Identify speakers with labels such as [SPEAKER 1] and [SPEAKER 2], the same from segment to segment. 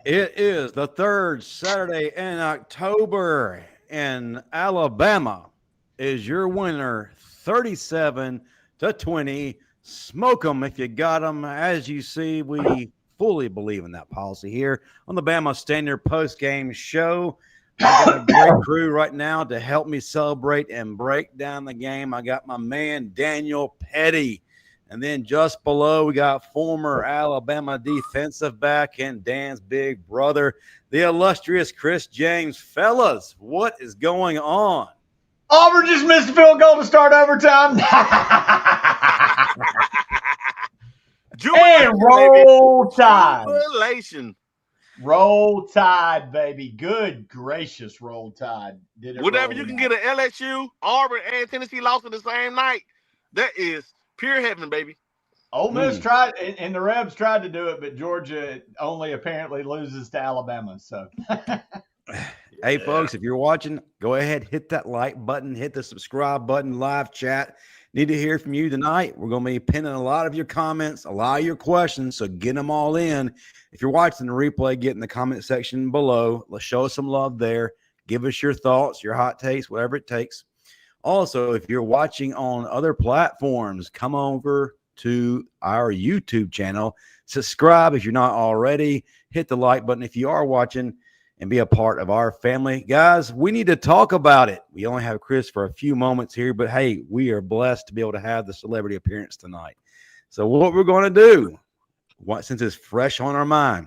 [SPEAKER 1] It is the third Saturday in October, and Alabama is your winner, 37-20. Smoke them if you got them. As you see, we fully believe in that policy here on the Bama Standard Post Game Show. I got a great crew right now to help me celebrate and break down the game. I got my man Daniel Pettey. And then just below, we got former Alabama defensive back and Dan's big brother, the illustrious Chris James. Fellas, what is going on?
[SPEAKER 2] Auburn just missed a field goal to start overtime. And roll tide.
[SPEAKER 3] Jubilation.
[SPEAKER 2] Roll tide, baby. Good gracious, roll tide.
[SPEAKER 3] Whenever you can get an LSU, Auburn, and Tennessee loss in the same night, that is pure heaven, baby.
[SPEAKER 2] Ole Miss tried, and the Rebs tried to do it, but Georgia only apparently loses to Alabama. So,
[SPEAKER 1] hey, folks, if you're watching, go ahead, hit that like button, hit the subscribe button, live chat. Need to hear from you tonight. We're going to be pinning a lot of your comments, a lot of your questions, so get them all in. If you're watching the replay, get in the comment section below. Let's show us some love there. Give us your thoughts, your hot takes, whatever it takes. Also, if you're watching on other platforms, come over to our YouTube channel. Subscribe if you're not already. Hit the like button if you are watching and be a part of our family. Guys, we need to talk about it. We only have Chris for a few moments here, but hey, we are blessed to be able to have the celebrity appearance tonight. So what we're going to do, since it's fresh on our mind,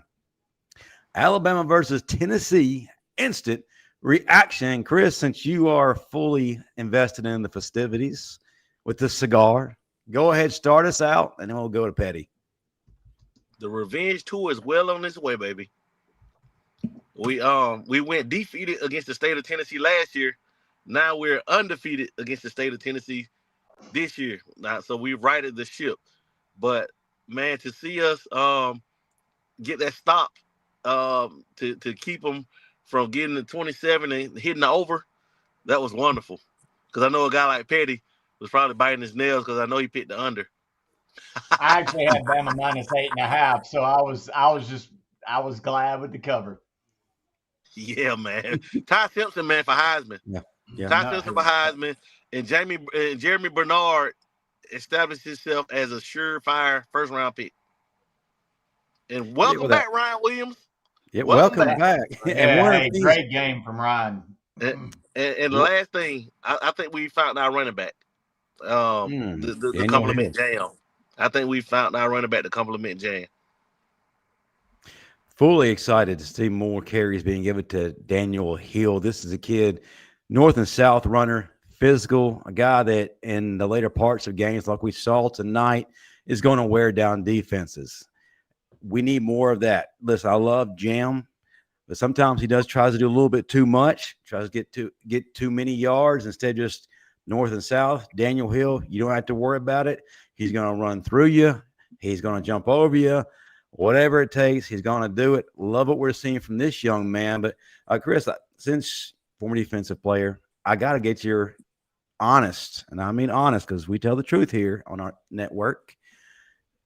[SPEAKER 1] Alabama versus Tennessee, instant reaction. Chris, since you are fully invested in the festivities with the cigar, go ahead, start us out, and then we'll go to Pettey.
[SPEAKER 3] The revenge tour is well on its way, baby. We went defeated against the state of Tennessee last year. Now we're undefeated against the state of Tennessee this year. So we righted the ship. But man, to see us get that stop to keep them from getting the 27 and hitting the over, that was wonderful. Because I know a guy like Pettey was probably biting his nails because I know he picked the under.
[SPEAKER 2] I actually had Bama -8.5, so I was glad with the cover.
[SPEAKER 3] Yeah, man. Ty Simpson, man, for Heisman.
[SPEAKER 1] Yeah.
[SPEAKER 3] Ty Simpson for Heisman, and Jeremy Bernard established himself as a surefire first-round pick. And welcome back, Ryan Williams.
[SPEAKER 1] Yeah, welcome back.
[SPEAKER 2] Yeah, great game from Ryan.
[SPEAKER 3] And the last thing, I think we found our running back. The compliment Jam. I think we found our running back to compliment Jam.
[SPEAKER 1] Fully excited to see more carries being given to Daniel Hill. This is a kid, north and south runner, physical, a guy that in the later parts of games like we saw tonight is going to wear down defenses. We need more of that. Listen, I love Jam, but sometimes he tries to do a little bit too much, tries to get too many yards instead of just north and south. Daniel Hill, you don't have to worry about it. He's going to run through you. He's going to jump over you. Whatever it takes, he's going to do it. Love what we're seeing from this young man. But, Chris, since former defensive player, I got to get your honest, and I mean honest because we tell the truth here on our network,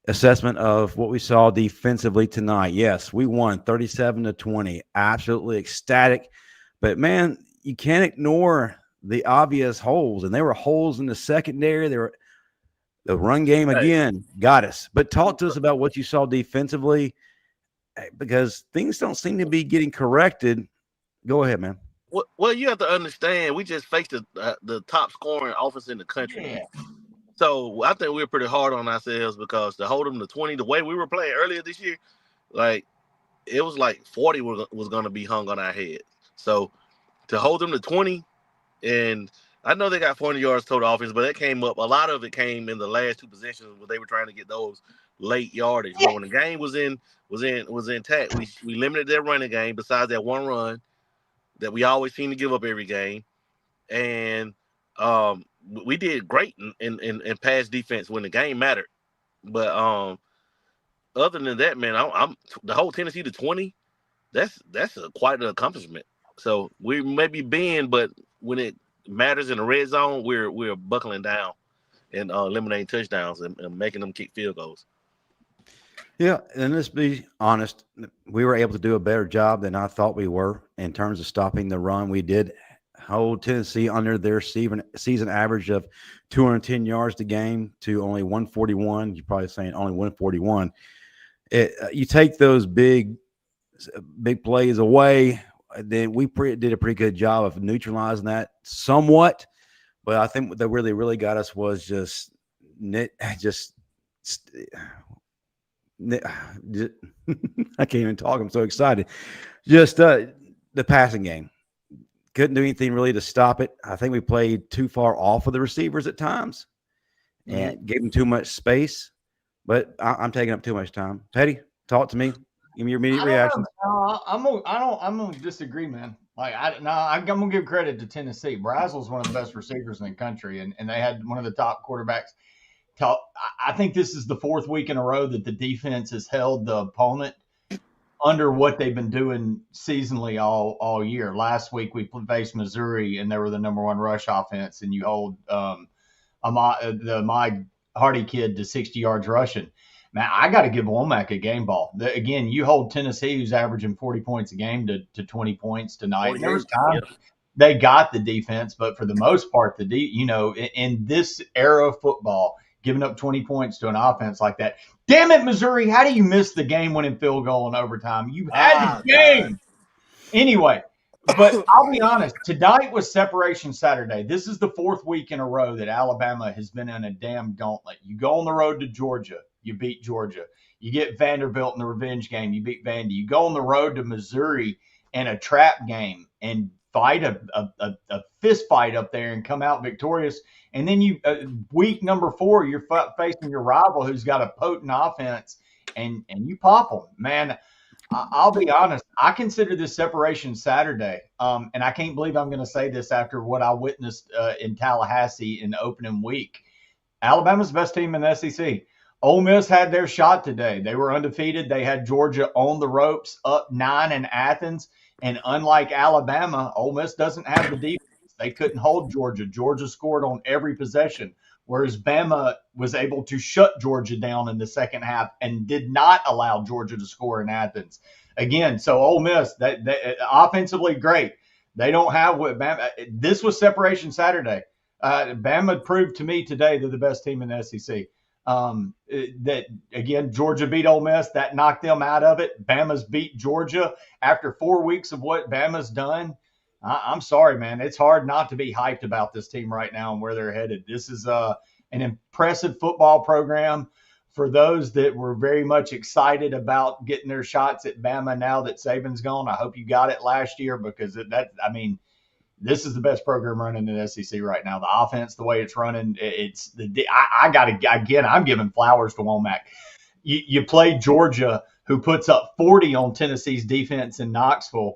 [SPEAKER 1] assessment of what we saw defensively tonight. Yes, we won 37-20. Absolutely ecstatic. But, man, you can't ignore the obvious holes. And there were holes in the secondary. The run game, again, got us. But talk to us about what you saw defensively because things don't seem to be getting corrected. Go ahead, man.
[SPEAKER 3] Well, you have to understand, we just faced the top scoring offense in the country. Yeah. So I think we're pretty hard on ourselves because to hold them to 20, the way we were playing earlier this year, like it was like 40 was going to be hung on our head. So to hold them to 20, and I know they got 400 yards total offense, but that came up. A lot of it came in the last two possessions where they were trying to get those late yardage. But when the game was intact, we limited their running game besides that one run that we always seem to give up every game. And we did great in pass defense when the game mattered. But other than that, man, I'm the whole Tennessee to 20. That's quite an accomplishment. So we may be being, but when it matters in the red zone, we're buckling down and eliminating touchdowns and making them kick field goals.
[SPEAKER 1] Yeah, and let's be honest, we were able to do a better job than I thought we were in terms of stopping the run. We did hold Tennessee under their season average of 210 yards a game to only 141. You're probably saying only 141. You take those big plays away, then we did a pretty good job of neutralizing that somewhat. But I think what that really got us was just I can't even talk. I'm so excited. Just the passing game. Couldn't do anything really to stop it. I think we played too far off of the receivers at times and gave them too much space. But I'm taking up too much time. Pettey, talk to me. Give me your immediate reaction.
[SPEAKER 2] I'm gonna disagree, man. I'm gonna give credit to Tennessee. Brazel's one of the best receivers in the country, and they had one of the top quarterbacks. I think this is the fourth week in a row that the defense has held the opponent under what they've been doing seasonally all year. Last week we faced Missouri, and they were the number one rush offense, and you hold my Hardy kid to 60 yards rushing. Man, I got to give Wommack a game ball. Again, you hold Tennessee, who's averaging 40 points a game, to 20 points tonight. There was times they got the defense, but for the most part, in this era of football, giving up 20 points to an offense like that. Damn it, Missouri, how do you miss the game-winning field goal in overtime? You had the game. God. Anyway, but I'll be honest, tonight was Separation Saturday. This is the fourth week in a row that Alabama has been in a damn gauntlet. You go on the road to Georgia, you beat Georgia. You get Vanderbilt in the revenge game, you beat Vandy. You go on the road to Missouri in a trap game and fight a fist fight up there and come out victorious. And then week number 4, you're facing your rival who's got a potent offense, and you pop them. Man, I'll be honest. I consider this Separation Saturday, and I can't believe I'm going to say this after what I witnessed in Tallahassee in the opening week. Alabama's the best team in the SEC. Ole Miss had their shot today. They were undefeated. They had Georgia on the ropes, up 9 in Athens. And unlike Alabama, Ole Miss doesn't have the defense. They couldn't hold Georgia. Georgia scored on every possession, whereas Bama was able to shut Georgia down in the second half and did not allow Georgia to score in Athens. Again, so Ole Miss, they offensively great. They don't have what Bama. This was Separation Saturday. Bama proved to me today they're the best team in the SEC. That again, Georgia beat Ole Miss. That knocked them out of it. Bama's beat Georgia after 4 weeks of what Bama's done. I'm sorry, man. It's hard not to be hyped about this team right now and where they're headed. This is an impressive football program for those that were very much excited about getting their shots at Bama now that Saban's gone. I hope you got it last year because this is the best program running in the SEC right now. The offense, the way it's running, I'm giving flowers to Wommack. You play Georgia, who puts up 40 on Tennessee's defense in Knoxville,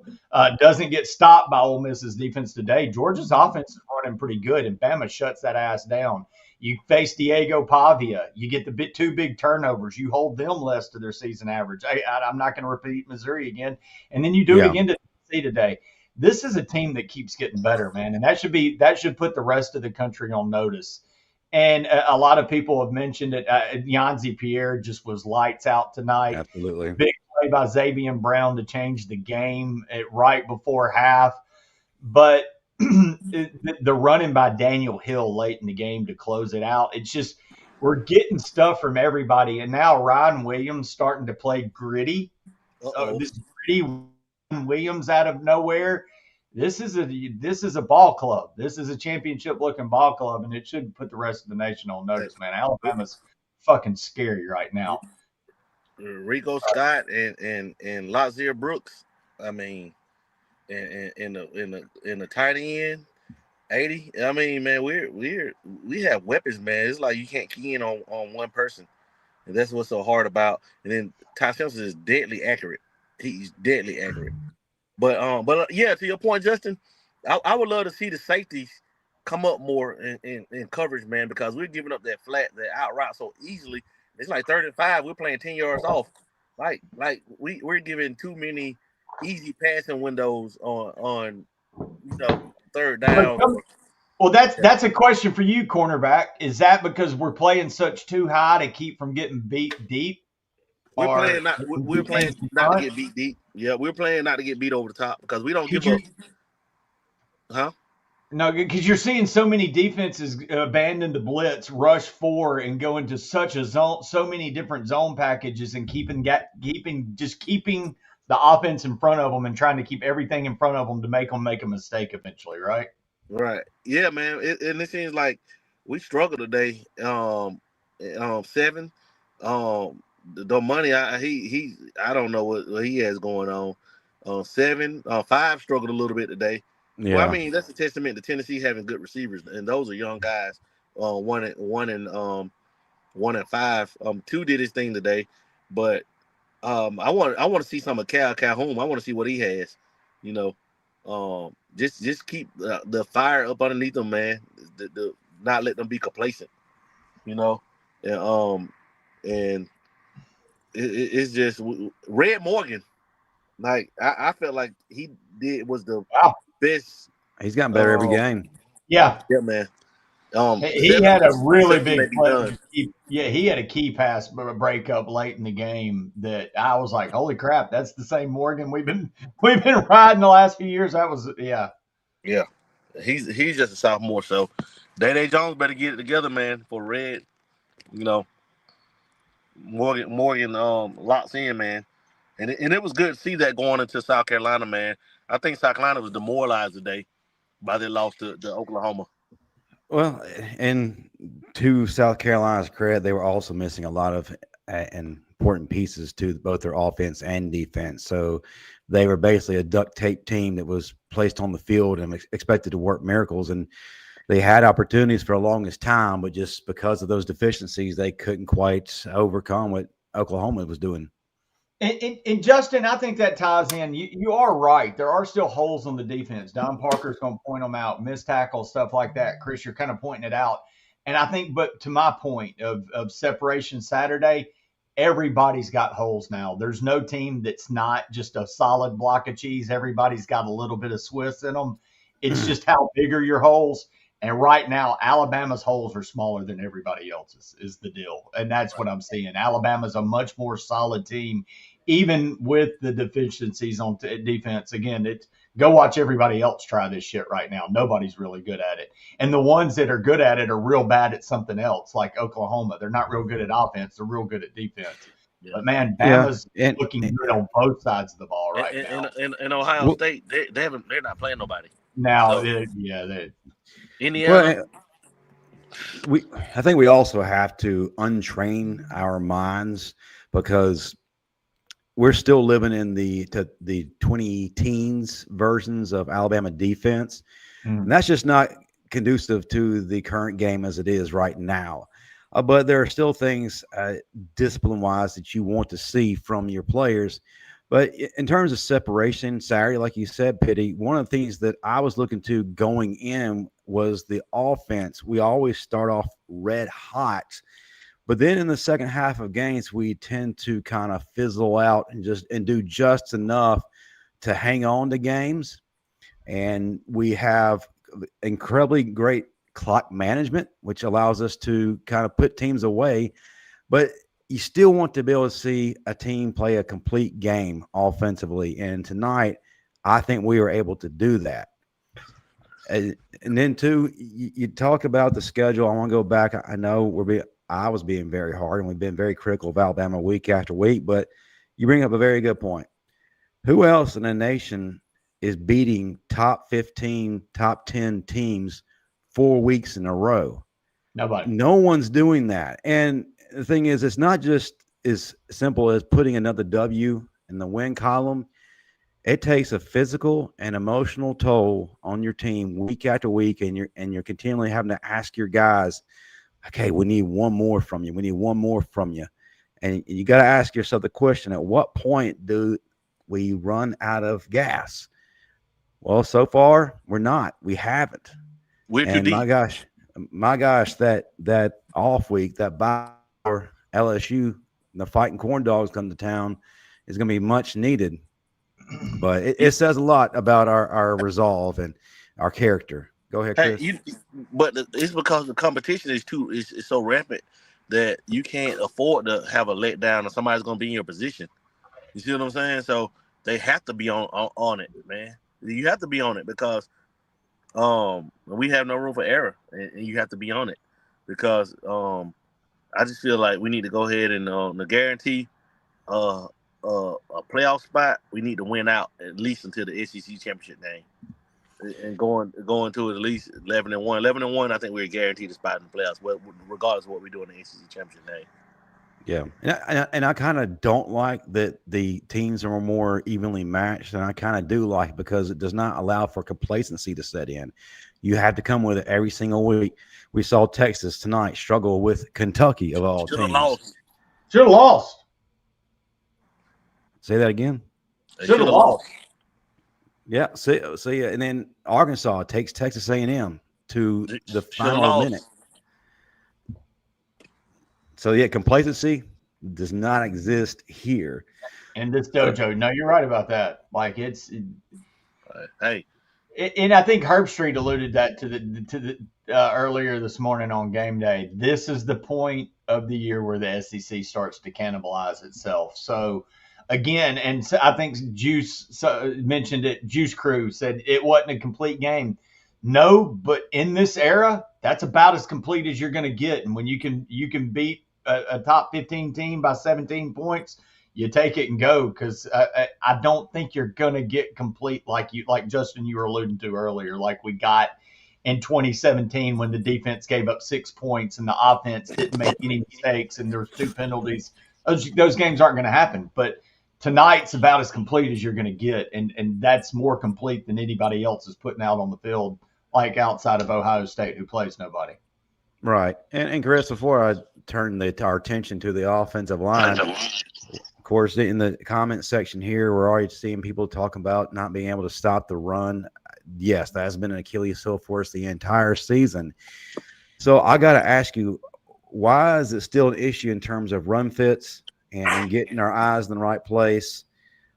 [SPEAKER 2] doesn't get stopped by Ole Miss's defense today. Georgia's offense is running pretty good, and Bama shuts that ass down. You face Diego Pavia. You get the 2 big turnovers. You hold them less to their season average. I'm not going to repeat Missouri again. And then you do it again to Tennessee today. This is a team that keeps getting better, man, and that should put the rest of the country on notice. And a lot of people have mentioned it. Yanzi Pierre just was lights out tonight.
[SPEAKER 1] Absolutely.
[SPEAKER 2] Big play by Xavier Brown to change the game right before half. But the running by Daniel Hill late in the game to close it out, it's just we're getting stuff from everybody. And now Ryan Williams starting to play gritty. So this gritty Williams out of nowhere. This is a ball club. This is a championship-looking ball club, and it should put the rest of the nation on notice, man. Alabama's fucking scary right now.
[SPEAKER 3] Rico Scott and Lazier Brooks. I mean, in the tight end, 80. I mean, man, we have weapons, man. It's like you can't key in on one person, and that's what's so hard about. And then Ty Simpson is deadly accurate. He's deadly accurate. But yeah, to your point, Justin, I would love to see the safeties come up more in coverage, man, because we're giving up that out route so easily. It's like 3rd and 5. We're playing 10 yards off. Like we're giving too many easy passing windows on 3rd down.
[SPEAKER 2] Well, that's a question for you, cornerback. Is that because we're playing such too high to keep from getting beat deep?
[SPEAKER 3] we're playing not to get beat deep. Yeah, we're playing not to get beat over the top because we don't give up. Huh?
[SPEAKER 2] No, because you're seeing so many defenses abandon the blitz, rush 4, and go into such a zone, so many different zone packages, and keeping the offense in front of them and trying to keep everything in front of them to make them make a mistake eventually, right?
[SPEAKER 3] Right. Yeah, man. And it seems like we struggled today. 7. The money I don't know what he has going on. 7, 5 struggled a little bit today. Yeah. Well, I mean, that's a testament to Tennessee having good receivers, and those are young guys. 1 and 5. 2 did his thing today, but I want to see some of Calhoun. I want to see what he has. Just keep the fire up underneath them, man. The not let them be complacent. And it's just Red Morgan. Like I felt like he was the best.
[SPEAKER 1] He's gotten better every game.
[SPEAKER 2] Yeah,
[SPEAKER 3] man.
[SPEAKER 2] He had a really big play. He had a key pass breakup late in the game that I was like, "Holy crap, that's the same Morgan we've been riding the last few years." That was
[SPEAKER 3] Yeah. He's just a sophomore, so Day Jones better get it together, man. For Red, Morgan locks in, man, and it was good to see that going into South Carolina, man. I think South Carolina was demoralized today by their loss to Oklahoma.
[SPEAKER 1] Well, and to South Carolina's credit, they were also missing a lot of important pieces to both their offense and defense. So they were basically a duct tape team that was placed on the field and expected to work miracles. And they had opportunities for the longest time, but just because of those deficiencies, they couldn't quite overcome what Oklahoma was doing.
[SPEAKER 2] And Justin, I think that ties in. You are right. There are still holes on the defense. Don Parker's going to point them out, missed tackles, stuff like that. Chris, you're kind of pointing it out. And I think, but to my point of separation Saturday, everybody's got holes now. There's no team that's not just a solid block of cheese. Everybody's got a little bit of Swiss in them. It's just how big are your holes. And right now, Alabama's holes are smaller than everybody else's is the deal. And that's what I'm seeing. Alabama's a much more solid team, even with the deficiencies on defense. Again, go watch everybody else try this shit right now. Nobody's really good at it. And the ones that are good at it are real bad at something else, like Oklahoma. They're not real good at offense. They're real good at defense. Yeah. But, man, Bama's looking good on both sides of the ball right now.
[SPEAKER 3] And Ohio State, they're not playing nobody.
[SPEAKER 2] Now,
[SPEAKER 3] Indiana.
[SPEAKER 1] Well, I think we also have to untrain our minds because we're still living in the 20-teens versions of Alabama defense. And that's just not conducive to the current game as it is right now. But there are still things discipline-wise that you want to see from your players. But in terms of separation, Saturday, like you said, Pettey, one of the things that I was looking to going in was the offense. We always start off red hot, but then in the second half of games, we tend to kind of fizzle out and do just enough to hang on to games. And we have incredibly great clock management, which allows us to kind of put teams away. But you still want to be able to see a team play a complete game offensively. And tonight, I think we were able to do that. And then, too, you talk about the schedule. I want to go back. I know I was being very hard, and we've been very critical of Alabama week after week. But you bring up a very good point. Who else in the nation is beating top 15, top 10 teams 4 weeks in a row?
[SPEAKER 2] Nobody.
[SPEAKER 1] No one's doing that. And the thing is, it's not just as simple as putting another W in the win column. It takes a physical and emotional toll on your team week after week, and you're continually having to ask your guys, okay, we need one more from you. We need one more from you. And you got to ask yourself the question, at what point do we run out of gas? Well, so far, we're not. We haven't.
[SPEAKER 3] We're too deep.
[SPEAKER 1] My gosh, that off week, that bye for LSU, the Fighting Corn Dogs come to town, is going to be much needed. But it says a lot about our resolve and our character. Go ahead, Chris.
[SPEAKER 3] But it's because the competition is so rampant that you can't afford to have a letdown or somebody's going to be in your position. You see what I'm saying? So they have to be on it, man. You have to be on it because we have no room for error, and you have to be on it because I just feel like we need to go ahead and guarantee a playoff spot. We need to win out at least until the SEC championship game, and going to at least 11-1. 11-1, I think we're guaranteed a spot in the playoffs, regardless of what we do in the SEC championship game.
[SPEAKER 1] Yeah, and I kind of don't like that the teams are more evenly matched, and I kind of do like it because it does not allow for complacency to set in. You have to come with it every single week. We saw Texas tonight struggle with Kentucky of all teams.
[SPEAKER 2] Should have lost.
[SPEAKER 1] Say that again.
[SPEAKER 2] Should have lost.
[SPEAKER 1] Yeah, see, and then Arkansas takes Texas A&M to the final minute. So, yeah, complacency does not exist here.
[SPEAKER 2] In this dojo. No, you're right about that. Like,
[SPEAKER 3] hey.
[SPEAKER 2] And I think Herbstreit alluded that to the earlier this morning on game day. This is the point of the year where the SEC starts to cannibalize itself. So, again, and so I think Juice mentioned it. Juice Crew said it wasn't a complete game. No, but in this era, that's about as complete as you're going to get. And when you can beat a top 15 team by 17 points, you take it and go, because I don't think you're going to get complete like Justin, you were alluding to earlier, like we got in 2017 when the defense gave up 6 points and the offense didn't make any mistakes and there was 2 penalties. Those games aren't going to happen. But tonight's about as complete as you're going to get, and that's more complete than anybody else is putting out on the field, like outside of Ohio State, who plays nobody.
[SPEAKER 1] Right. And Chris, before I turn our attention to the offensive line, of course, in the comment section here, we're already seeing people talking about not being able to stop the run. Yes, that has been an Achilles heel for us the entire season. So I got to ask you, why is it still an issue in terms of run fits and getting our eyes in the right place?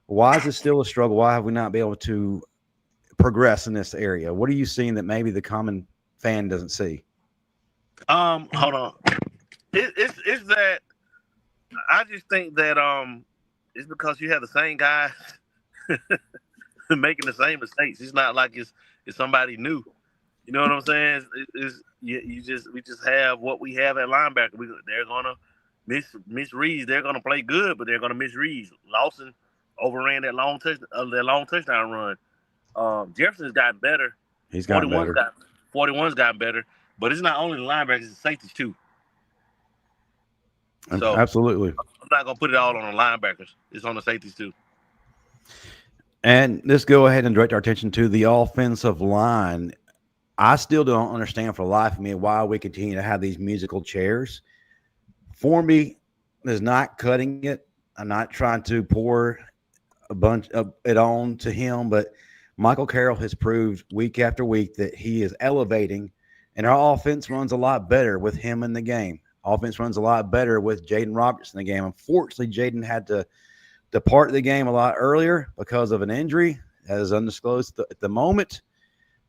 [SPEAKER 1] Why is it still a struggle? Why have we not been able to progress in this area? What are you seeing that maybe the common fan doesn't see?
[SPEAKER 3] Hold on. It's that I just think that it's because you have the same guys making the same mistakes. It's not like it's somebody new. You know what I'm saying? We just have what we have at linebacker. They're gonna misread. They're gonna play good, but they're gonna misread. Lawson overran that long touchdown run. Jefferson's gotten better.
[SPEAKER 1] He's gotten better.
[SPEAKER 3] 41's gotten better. But it's not only the linebackers, it's the safeties too. So
[SPEAKER 1] absolutely.
[SPEAKER 3] I'm not going to put it all on the linebackers. It's on the safeties too.
[SPEAKER 1] And let's go ahead and direct our attention to the offensive line. I still don't understand for the life of me why we continue to have these musical chairs. Formby is not cutting it. I'm not trying to pour a bunch of it on to him, but Michael Carroll has proved week after week that he is elevating, and our offense runs a lot better with him in the game. Offense runs a lot better with Jaden Roberts in the game. Unfortunately, Jaden had to depart the game a lot earlier because of an injury, as undisclosed at the moment.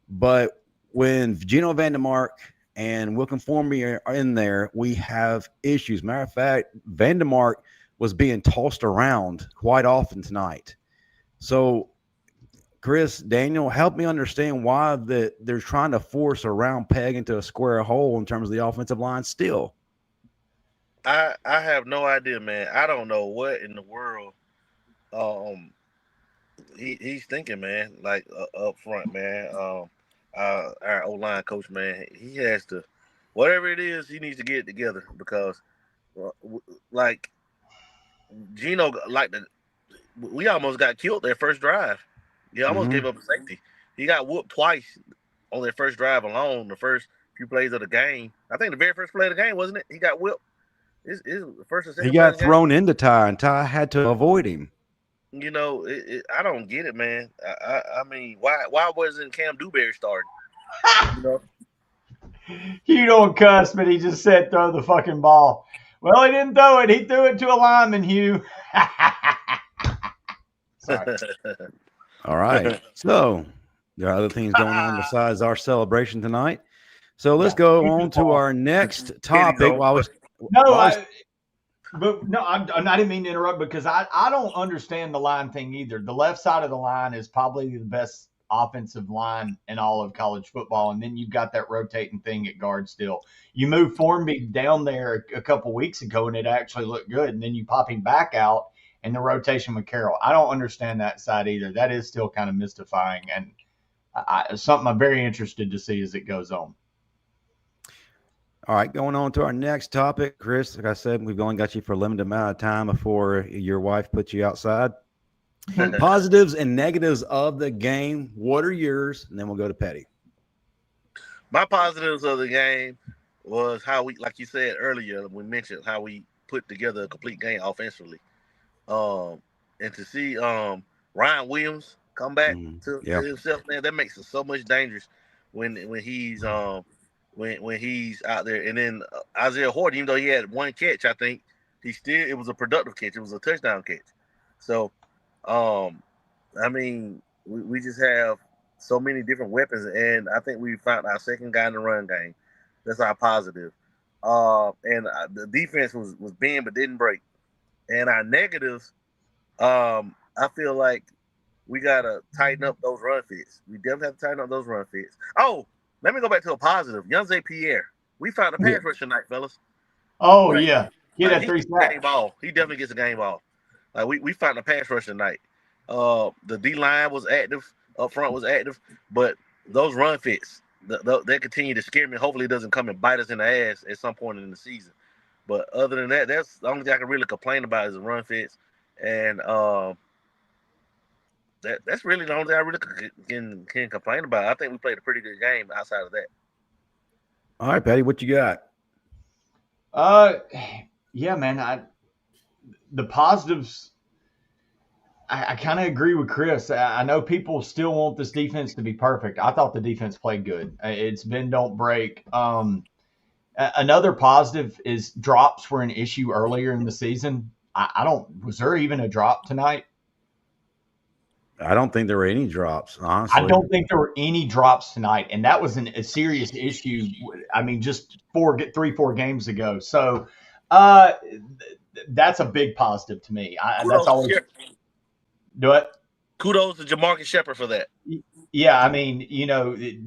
[SPEAKER 1] But when Gino Vandermark and Wilkin Formby are in there, we have issues. Matter of fact, Vandermark was being tossed around quite often tonight. So, Chris, Daniel, help me understand why they're trying to force a round peg into a square hole in terms of the offensive line still.
[SPEAKER 3] I have no idea, man. I don't know what in the world he's thinking, man, like up front, man. Our O-line coach, man, he has to, whatever it is, he needs to get it together because, like, Gino, we almost got killed their first drive. He almost gave up a safety. He got whooped twice on their first drive alone, the first few plays of the game. I think the very first play of the game, wasn't it? He got whipped. His first and second
[SPEAKER 1] he got thrown into Ty, and Ty had to avoid him.
[SPEAKER 3] You know, I don't get it, man. I mean, why wasn't Cam Dewberry starting? You know?
[SPEAKER 2] You don't cuss, but he just said throw the fucking ball. Well, he didn't throw it. He threw it to a lineman, Hugh. Sorry.
[SPEAKER 1] All right. So there are other things going on besides our celebration tonight. So let's go on to our next topic.
[SPEAKER 2] I didn't mean to interrupt because I don't understand the line thing either. The left side of the line is probably the best offensive line in all of college football, and then you've got that rotating thing at guard still. You moved Formby down there a couple weeks ago, and it actually looked good, and then you pop him back out and the rotation with Carroll. I don't understand that side either. That is still kind of mystifying, and something I'm very interested to see as it goes on.
[SPEAKER 1] All right, going on to our next topic, Chris. Like I said, we've only got you for a limited amount of time before your wife puts you outside. Positives and negatives of the game. What are yours? And then we'll go to Pettey.
[SPEAKER 3] My positives of the game was how we, like you said earlier, we mentioned how we put together a complete game offensively. And to see Ryan Williams come back to himself, man, that makes it so much dangerous when he's when he's out there. And then Isaiah Horton, even though he had one catch, I think it was a productive catch. It was a touchdown catch. So, I mean, we just have so many different weapons, and I think we found our second guy in the run game. That's our positive. And the defense was bend but didn't break. And our negatives, I feel like we gotta tighten up those run fits. We definitely have to tighten up those run fits. Oh, let me go back to a positive. Young Pierre, we found a pass rush tonight, fellas.
[SPEAKER 2] Oh, like, yeah. He had 3 sacks.
[SPEAKER 3] He definitely gets a game ball. Like we found a pass rush tonight. The D-line was active. Up front was active. But those run fits, they continue to scare me. Hopefully it doesn't come and bite us in the ass at some point in the season. But other than that, that's the only thing I can really complain about is the run fits. And that's really the only thing I really can complain about. I think we played a pretty good game outside of that.
[SPEAKER 1] All right, Pettey, what you got?
[SPEAKER 2] Yeah, man. The positives, I kind of agree with Chris. I know people still want this defense to be perfect. I thought the defense played good. It's bend, don't break. Another positive is drops were an issue earlier in the season. Was there even a drop tonight?
[SPEAKER 1] I don't think there were any drops, honestly.
[SPEAKER 2] I don't think there were any drops tonight, and that was a serious issue. I mean, just 3-4 games ago. So that's a big positive to me. That's always do it.
[SPEAKER 3] Kudos to Jamarcus Shepard for that.
[SPEAKER 2] Yeah, I mean,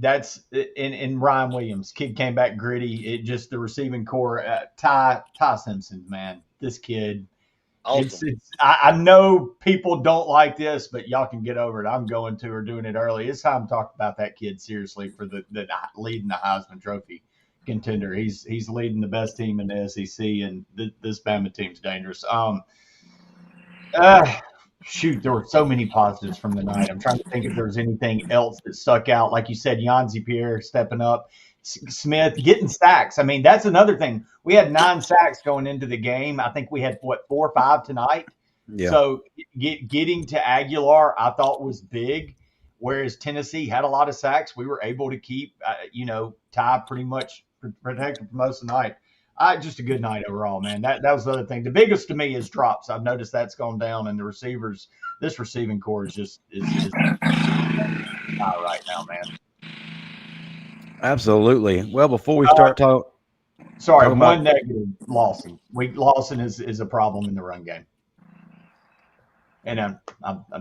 [SPEAKER 2] that's in Ryan Williams. Kid came back gritty. It just the receiving core. Ty Simpson, man, this kid. Awesome. I know people don't like this, but y'all can get over it. I'm going to or doing it early. It's time to talk about that kid seriously for the leading the Heisman Trophy contender. He's leading the best team in the SEC, and this Bama team's dangerous. Shoot, there were so many positives from the night. I'm trying to think if there's anything else that stuck out. Like you said, Young Pierre stepping up. Smith getting sacks. I mean, that's another thing. We had 9 sacks going into the game. I think we had 4 or 5 tonight. Yeah. So getting to Aguilar, I thought was big. Whereas Tennessee had a lot of sacks, we were able to keep, Ty pretty much protected for most of the night. Just a good night overall, man. That was the other thing. The biggest to me is drops. I've noticed that's gone down, and the receivers. This receiving core is not right now, man.
[SPEAKER 1] Absolutely. Well, before we start talking,
[SPEAKER 2] one negative, Lawson. Lawson is a problem in the run game, and I'm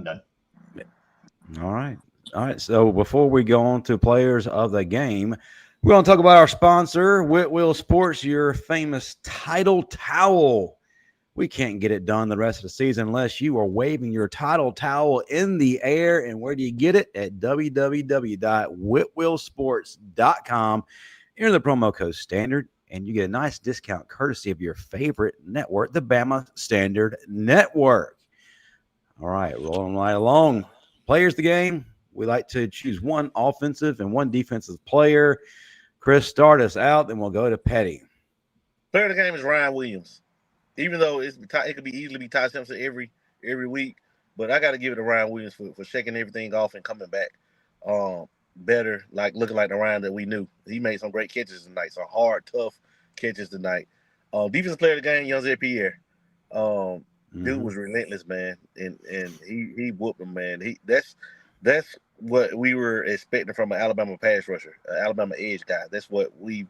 [SPEAKER 2] done.
[SPEAKER 1] All right. So before we go on to players of the game, we're going to talk about our sponsor, Whitwell Sports, your famous title towel. We can't get it done the rest of the season unless you are waving your title towel in the air. And where do you get it? At www.whitwellsports.com. Enter the promo code Standard, and you get a nice discount courtesy of your favorite network, the Bama Standard Network. All right, rolling right along. Players of the game, we like to choose one offensive and one defensive player. Chris, start us out, then we'll go to Pettey.
[SPEAKER 3] Player of the game is Ryan Williams. Even though it could easily be Ty Simpson every week, but I got to give it to Ryan Williams for shaking everything off and coming back better, like looking like the Ryan that we knew. He made some great catches tonight, some hard, tough catches tonight. Defensive player of the game, Johnathan Pierre. Dude was relentless, man, and he whooped him, man. That's what we were expecting from an Alabama pass rusher, an Alabama edge guy. That's what we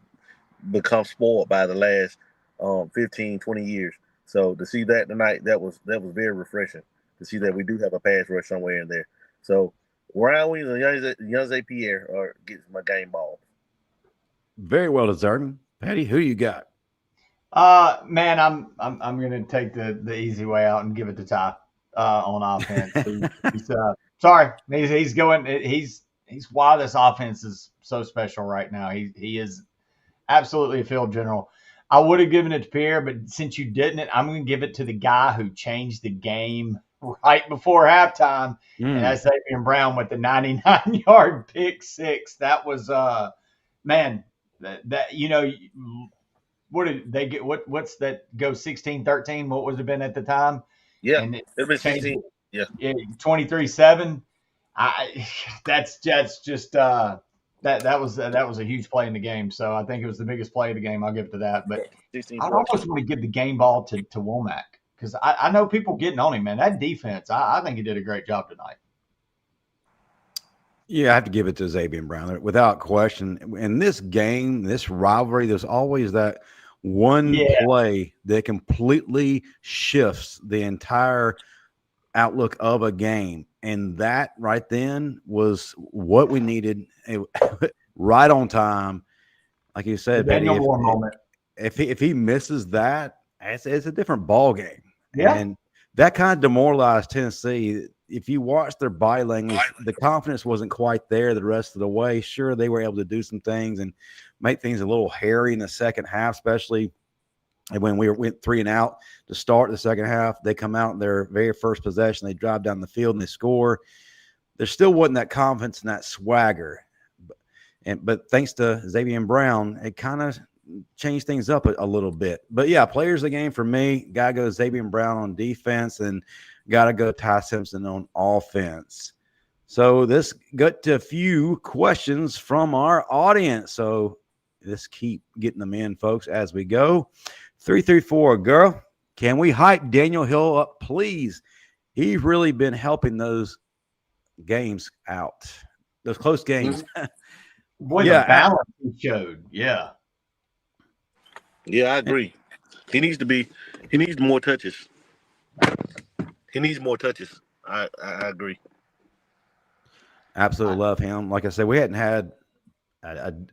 [SPEAKER 3] become spoiled by the last
[SPEAKER 4] 15, 20 years. So to see that tonight, that was very refreshing to see that we do have a pass rush somewhere in there. So Ryan Williams and Young Zay Pierre are getting my game ball.
[SPEAKER 1] Very well deserved. Pettey, who you got?
[SPEAKER 2] Man, I'm gonna take the easy way out and give it to Ty on offense. Sorry, he's going. He's why this offense is so special right now. He is absolutely a field general. I would have given it to Pierre, but since you didn't, I'm going to give it to the guy who changed the game right before halftime, and that's Xavier Brown with the 99-yard pick six. That was man, that you know. What did they get? What's that go 16-13? What would have been at the time?
[SPEAKER 4] Yeah,
[SPEAKER 2] and
[SPEAKER 4] it'd been 16. Yeah,
[SPEAKER 2] 23-7. That's just that was a huge play in the game. So I think it was the biggest play of the game. I'll give it to that. But I almost want to give the game ball to Wommack because I know people getting on him, man. That defense, I think he did a great job tonight.
[SPEAKER 1] Yeah, I have to give it to Xavier Brown without question. In this game, this rivalry, there's always that one play that completely shifts the entire outlook of a game. And that right then was what we needed right on time. Like you said, Pettey, if he misses that, it's a different ball game.
[SPEAKER 2] Yeah.
[SPEAKER 1] And that kind of demoralized Tennessee. If you watch their body language, the confidence wasn't quite there the rest of the way. Sure, they were able to do some things and make things a little hairy in the second half, especially when we went 3 and out to start the second half. They come out in their very first possession. They drive down the field and they score. There still wasn't that confidence and that swagger. But thanks to Xavier Brown, it kind of changed things up a little bit. But, yeah, players of the game for me, got to go Xavier Brown on defense and got to go Ty Simpson on offense. So this got to a few questions from our audience. So let's keep getting them in, folks, as we go. 334, girl, can we hype Daniel Hill up, please? He's really been helping those games out, those close games.
[SPEAKER 2] Boy, the balance he showed. Yeah.
[SPEAKER 3] Yeah, I agree. He needs more touches. He needs more touches. I agree.
[SPEAKER 1] Absolutely love him. Like I said, we hadn't had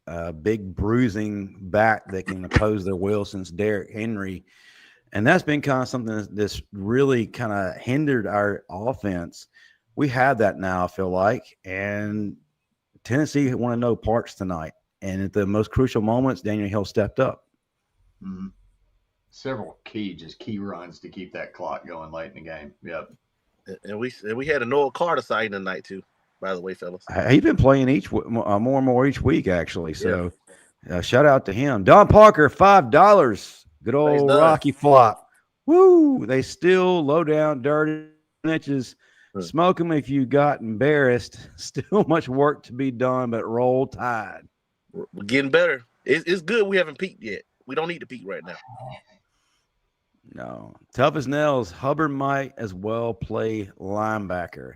[SPEAKER 1] a big bruising back that can oppose their will since Derrick Henry. And that's been kind of something that's really kind of hindered our offense. We have that now, I feel like. And Tennessee won no parts tonight. And at the most crucial moments, Daniel Hill stepped up.
[SPEAKER 2] Mm-hmm. Several key runs to keep that clock going late in the game. Yep.
[SPEAKER 3] And we had a Noah Carter sighting tonight too, by the way, fellas.
[SPEAKER 1] He's been playing more and more each week, actually. So shout out to him. Don Parker, $5. Good old Rocky Flop. Woo! They still low down, dirty snitches. Smoke them if you got embarrassed. Still much work to be done, but roll tide.
[SPEAKER 3] We're getting better. It's good we haven't peaked yet. We don't need to peak right now.
[SPEAKER 1] No. Tough as nails. Hubbard might as well play linebacker.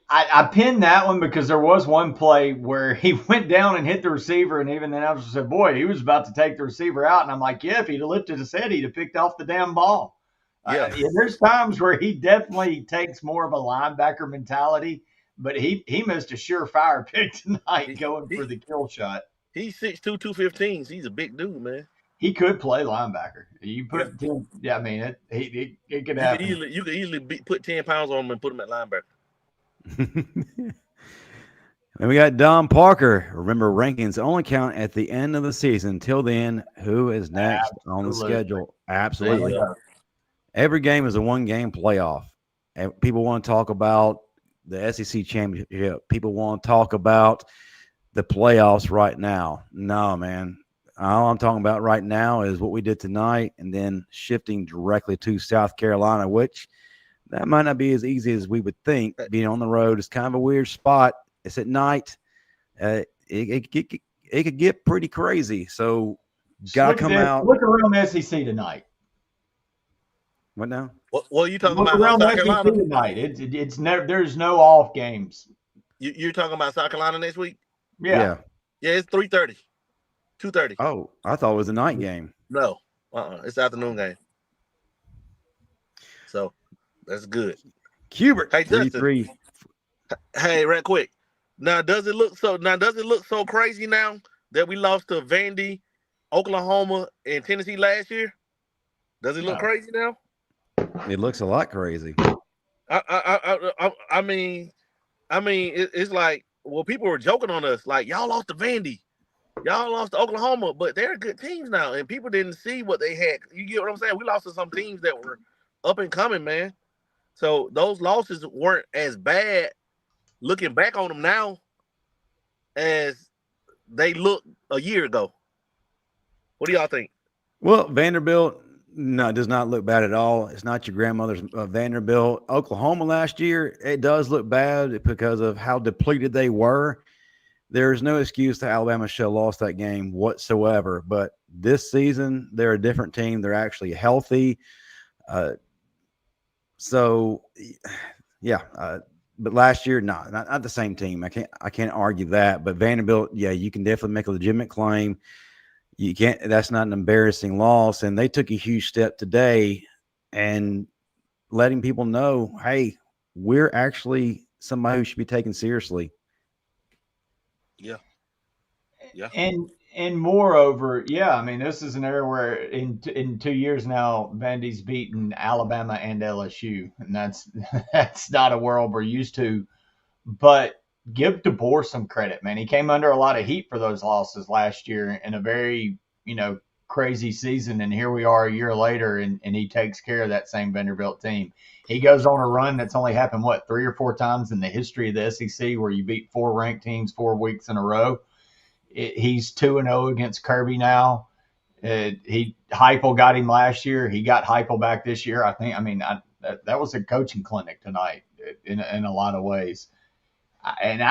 [SPEAKER 2] I pinned that one because there was one play where he went down and hit the receiver, and even then I was said, boy, he was about to take the receiver out. And I'm like, yeah, if he'd have lifted his head, he'd have picked off the damn ball. Yeah. There's times where he definitely takes more of a linebacker mentality, but he missed a surefire pick tonight going for the kill shot.
[SPEAKER 3] He's 6'2", 215. He's a big dude, man.
[SPEAKER 2] He could play linebacker. You put 10, I mean, it could happen.
[SPEAKER 3] You could easily put 10 pounds on him and put him at linebacker.
[SPEAKER 1] And we got Don Parker. Remember, rankings only count at the end of the season. Till then, who is next on the schedule? Absolutely. Every game is a one-game playoff. And people want to talk about the SEC championship. People want to talk about the playoffs right now. No, man. All I'm talking about right now is what we did tonight and then shifting directly to South Carolina, which that might not be as easy as we would think. Being on the road is kind of a weird spot. It's at night. It could get pretty crazy. So got to come out.
[SPEAKER 2] Look around the SEC tonight.
[SPEAKER 1] What now?
[SPEAKER 3] What are you talking about?
[SPEAKER 2] Around South Carolina tonight. It's never. There's no off games.
[SPEAKER 3] You're talking about South Carolina next week?
[SPEAKER 2] Yeah.
[SPEAKER 3] Yeah, it's 3:30. 2:30.
[SPEAKER 1] Oh, I thought it was a night game.
[SPEAKER 3] No. It's the afternoon game. So that's good.
[SPEAKER 1] Hubert,
[SPEAKER 3] Hey, Justin.
[SPEAKER 1] 3-3.
[SPEAKER 3] Hey, right quick. Now, does it look so crazy now that we lost to Vandy, Oklahoma, and Tennessee last year? Does it look crazy now?
[SPEAKER 1] It looks a lot crazy.
[SPEAKER 3] I mean, it's like, well, people were joking on us, like, y'all lost to Vandy, y'all lost to Oklahoma, but they're good teams now, and people didn't see what they had. You get what I'm saying? We lost to some teams that were up and coming, man. So those losses weren't as bad looking back on them now as they looked a year ago. What do y'all think?
[SPEAKER 1] Well, Vanderbilt, no, does not look bad at all. It's not your grandmother's Vanderbilt. Oklahoma last year, it does look bad because of how depleted they were. There's no excuse that Alabama should have lost that game whatsoever. But this season, they're a different team. They're actually healthy. But last year, not the same team. I can't argue that. But Vanderbilt, yeah, you can definitely make a legitimate claim. You can't. That's not an embarrassing loss, and they took a huge step today, and letting people know, hey, we're actually somebody who should be taken seriously.
[SPEAKER 3] Yeah.
[SPEAKER 2] And moreover, I mean, this is an area where in 2 years now, Vandy's beaten Alabama and LSU, and that's not a world we're used to. But give DeBoer some credit, man. He came under a lot of heat for those losses last year in a very, crazy season, and here we are a year later, and he takes care of that same Vanderbilt team. He goes on a run that's only happened 3 or 4 times in the history of the SEC, where you beat 4 ranked teams 4 weeks in a row. He's 2-0 against Kirby now. Heupel got him last year. He got Heupel back this year. That was a coaching clinic tonight in a lot of ways. And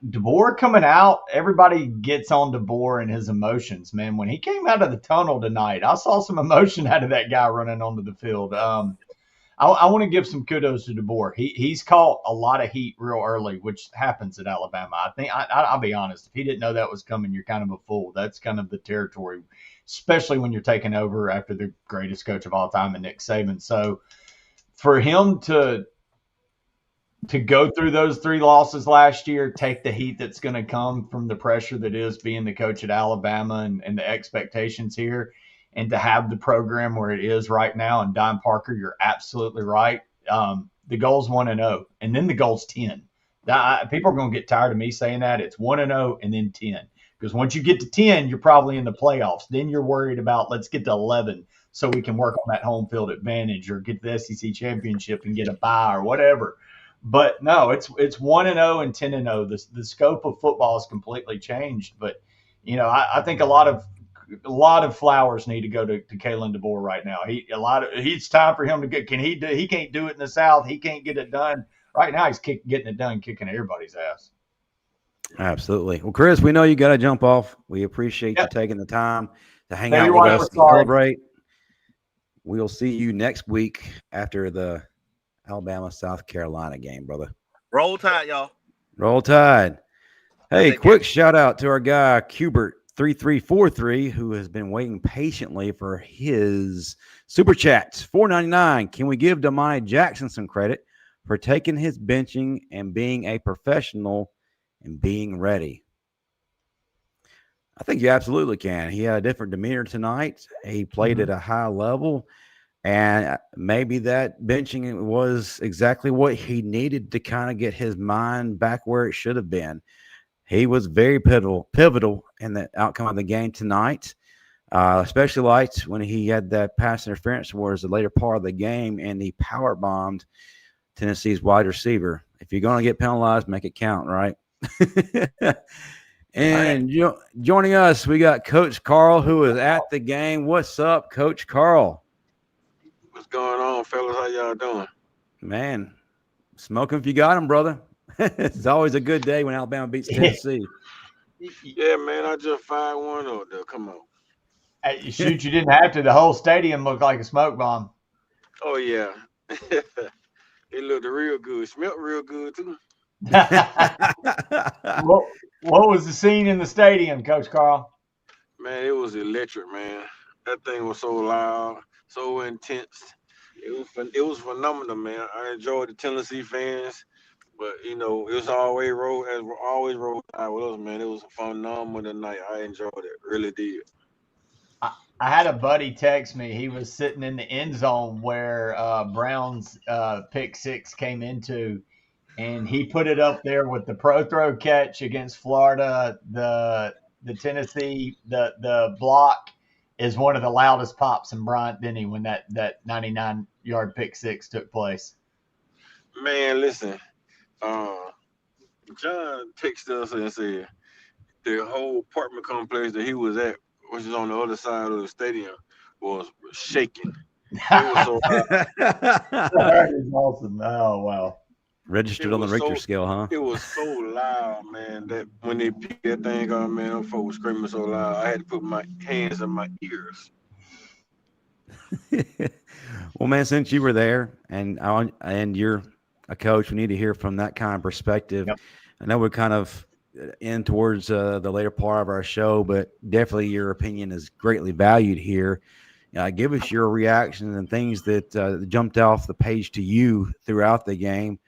[SPEAKER 2] DeBoer coming out, everybody gets on DeBoer and his emotions, man. When he came out of the tunnel tonight, I saw some emotion out of that guy running onto the field. I want to give some kudos to DeBoer. He's caught a lot of heat real early, which happens at Alabama. I think I'll be honest. If he didn't know that was coming, you're kind of a fool. That's kind of the territory, especially when you're taking over after the greatest coach of all time, and Nick Saban. So for him to go through those 3 losses last year, take the heat that's going to come from the pressure that is being the coach at Alabama and the expectations here, and to have the program where it is right now. And Don Parker, you're absolutely right. The goal's 1-0, and then the goal's 10. People are going to get tired of me saying that. It's 1-0 and then 10. Because once you get to 10, you're probably in the playoffs. Then you're worried about, let's get to 11 so we can work on that home field advantage or get the SEC championship and get a bye or whatever. But no, it's 1-0 and 10-0. The scope of football has completely changed. But, I think a lot of flowers need to go to Kalen DeBoer right now. It's time for him to get. He can't do it in the South. He can't get it done right now. He's getting it done, kicking everybody's ass.
[SPEAKER 1] Absolutely. Well, Chris, we know you got to jump off. We appreciate you taking the time to hang out with us and celebrate. We'll see you next week after the Alabama-South Carolina game, brother.
[SPEAKER 3] Roll Tide, y'all.
[SPEAKER 1] Roll Tide. Hey, quick shout out to our guy, Hubert 3343, who has been waiting patiently for his super chats. $4.99. Can we give Damani Jackson some credit for taking his benching and being a professional and being ready? I think you absolutely can. He had a different demeanor tonight. He played at a high level, and maybe that benching was exactly what he needed to kind of get his mind back where it should have been. He was very pivotal in the outcome of the game tonight, especially liked when he had that pass interference towards the later part of the game and he power bombed Tennessee's wide receiver. If you're going to get penalized, make it count, right? And joining us, we got Coach Carl, who is at the game. What's up, Coach Carl?
[SPEAKER 5] What's going on, fellas? How y'all doing?
[SPEAKER 1] Man, smoking if you got him, brother. It's always a good day when Alabama beats Tennessee.
[SPEAKER 5] Yeah, man, I just fired one up there. Come on.
[SPEAKER 2] Hey, shoot, you didn't have to. The whole stadium looked like a smoke bomb.
[SPEAKER 5] Oh, yeah. It looked real good. Smelled real good, too.
[SPEAKER 2] What was the scene in the stadium, Coach Carl?
[SPEAKER 5] Man, it was electric, man. That thing was so loud, so intense. It was phenomenal, man. I enjoyed the Tennessee fans, but it was always roll out with us, man. It was a phenomenal night. I enjoyed it, really did.
[SPEAKER 2] I had a buddy text me. He was sitting in the end zone where Brown's pick six came into, and he put it up there with the pro throw catch against Florida. The Tennessee the block is one of the loudest pops in Bryant Denny when that 99-yard pick six took place.
[SPEAKER 5] Man, listen, uh, John texted us and said the whole apartment complex that he was at, which is on the other side of the stadium, was shaking. It was so loud.
[SPEAKER 2] That is awesome. Oh wow.
[SPEAKER 5] It
[SPEAKER 1] Registered on the
[SPEAKER 5] was
[SPEAKER 1] Richter
[SPEAKER 5] so
[SPEAKER 1] scale, huh?
[SPEAKER 5] it was so loud, man, that when they picked that thing up, man, them folks screaming so loud, I had to put my hands in my ears.
[SPEAKER 1] Well, man, since you were there and you're a coach, we need to hear from that kind of perspective.
[SPEAKER 2] Yep.
[SPEAKER 1] I know we're kind of in towards the later part of our show, but definitely your opinion is greatly valued here. Give us your reactions and things that jumped off the page to you throughout the game.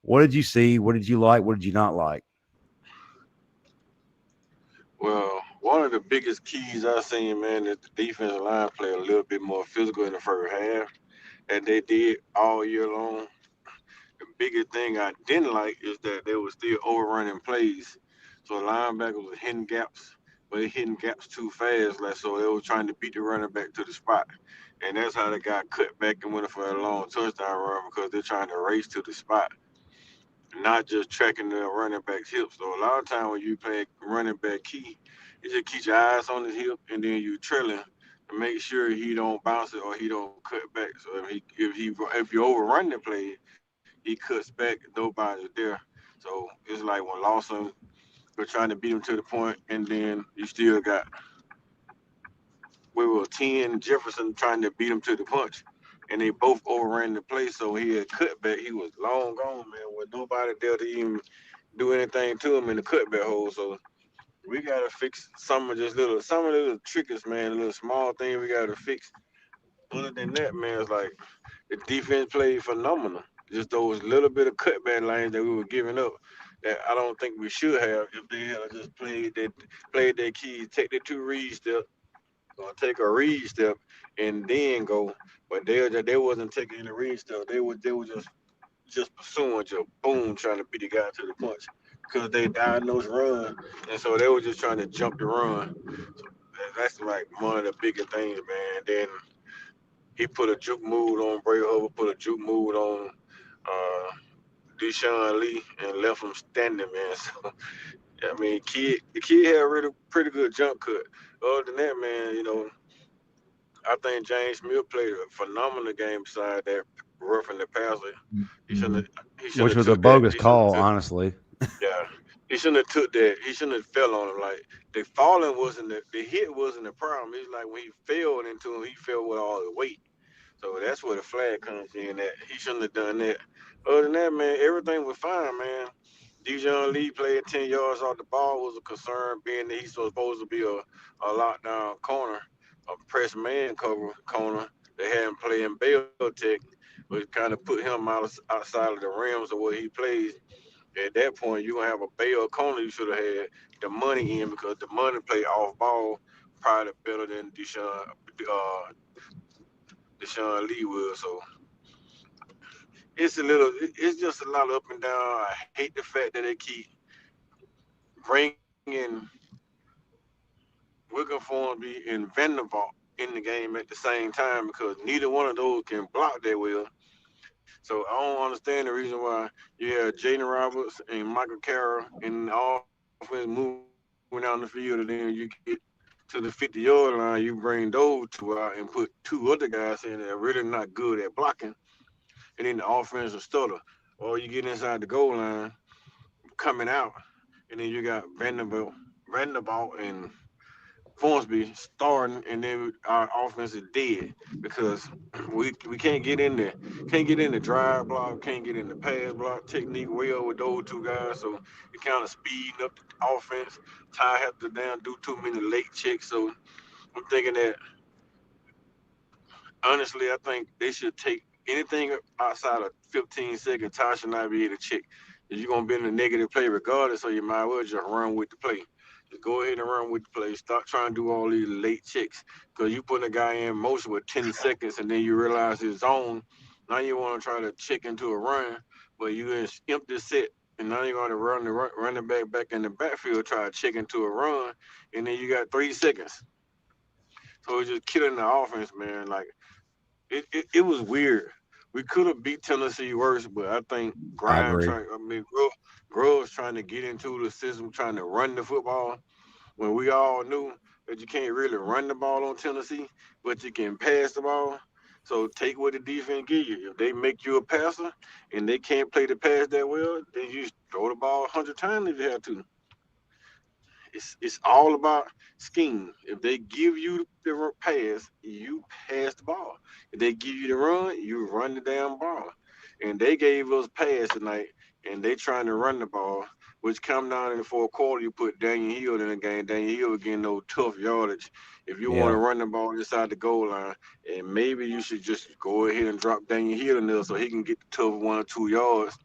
[SPEAKER 1] What did you see? What did you like? What did you not like?
[SPEAKER 5] Well, one of the biggest keys I seen, man, is the defensive line play a little bit more physical in the first half than they did all year long. The biggest thing I didn't like is that they were still overrunning plays. So linebackers were hitting gaps, but they hitting gaps too fast. Like, so they were trying to beat the running back to the spot. And that's how they got cut back and went for a long touchdown run because they're trying to race to the spot, not just tracking the running back's hips. So a lot of time when you play running back key, you just keep your eyes on his hip and then you trailing to make sure he don't bounce it or he don't cut back. So if you overrun the play, he cuts back, nobody's there. So it's like when Lawson was trying to beat him to the point, and then you still got we were 10 Jefferson trying to beat him to the punch, and they both overran the play. So he had cutback. He was long gone, man, with nobody there to even do anything to him in the cutback hole. So we gotta fix some of the little triggers, man, the little small thing we gotta fix. Other than that, man, it's like the defense played phenomenal. Just those little bit of cutback lanes that we were giving up that I don't think we should have if they had just played their keys, take their two read step or take a read step and then go. But they wasn't taking any read step. They were just pursuing, just boom, trying to beat the guy to the punch because they diagnosed run, and so they were just trying to jump the run. So that's like one of the biggest things, man. Then he put a juke move on Bray Hoover, put a juke move on uh, Deshaun Lee, and left him standing, man. So I mean, the kid had a really pretty good jump cut. Other than that, man, I think James Smith played a phenomenal game beside that roughing the passer. He shouldn't have, he shouldn't
[SPEAKER 1] Which
[SPEAKER 5] have
[SPEAKER 1] was a
[SPEAKER 5] took that.
[SPEAKER 1] bogus
[SPEAKER 5] He shouldn't have
[SPEAKER 1] call,
[SPEAKER 5] took
[SPEAKER 1] honestly.
[SPEAKER 5] Yeah, he shouldn't have took that. He shouldn't have fell on him. Like the falling wasn't the hit wasn't the problem. It's like when he fell into him, he fell with all the weight. So that's where the flag comes in. That he shouldn't have done that. Other than that, man, everything was fine, man. Dijon Lee played 10 yards off the ball was a concern, being that he's supposed to be a lockdown corner, a press man cover corner. They had him playing Tech, which kind of put him outside of the rims of what he plays. At that point, you gonna have a Bail corner you should have had the money in because the money play off ball probably better than Deshaun Lee was. So it's just a lot of up and down. I hate the fact that they keep bringing Wigan Formby and Vandervault in the game at the same time because neither one of those can block that well. So I don't understand the reason why you have Jaden Roberts and Michael Carroll in the offense moving down the field, and then you get to the 50-yard line, you bring those two out and put two other guys in that are really not good at blocking, and then the offense will stutter. Or you get inside the goal line coming out, and then you got Vanderbilt and Forsby starting, and then our offense is dead because we can't get in the drive block, can't get in the pass block technique well with those two guys. So it kind of speeding up the offense. Ty have to down do too many late checks. So I'm thinking that honestly, I think they should take anything outside of 15 seconds. Ty should not be able to check. If you're gonna be in a negative play regardless, so you might as well just run with the play. Just go ahead and run with the play. Stop trying to do all these late checks because you put a guy in motion with 10 seconds and then you realize his zone. Now you want to try to check into a run, but you in empty set. And now you're going to run the running back in the backfield, try to check into a run, and then you got 3 seconds. So it's just killing the offense, man. Like it was weird. We could have beat Tennessee worse, but I think
[SPEAKER 1] I agree.
[SPEAKER 5] Groves trying to get into the system, trying to run the football when we all knew that you can't really run the ball on Tennessee, but you can pass the ball. So take what the defense give you. If they make you a passer and they can't play the pass that well, then you throw the ball 100 times if you have to. It's all about scheme. If they give you the pass, you pass the ball. If they give you the run, you run the damn ball. And they gave us pass tonight, and they trying to run the ball, which come down in the fourth quarter. You put Daniel Hill in the game. Daniel Hill getting no tough yardage. If you want to
[SPEAKER 1] Yeah.
[SPEAKER 5] run the ball inside the goal line, and maybe you should just go ahead and drop Daniel Hill in there so he can get the tough 1 or 2 yards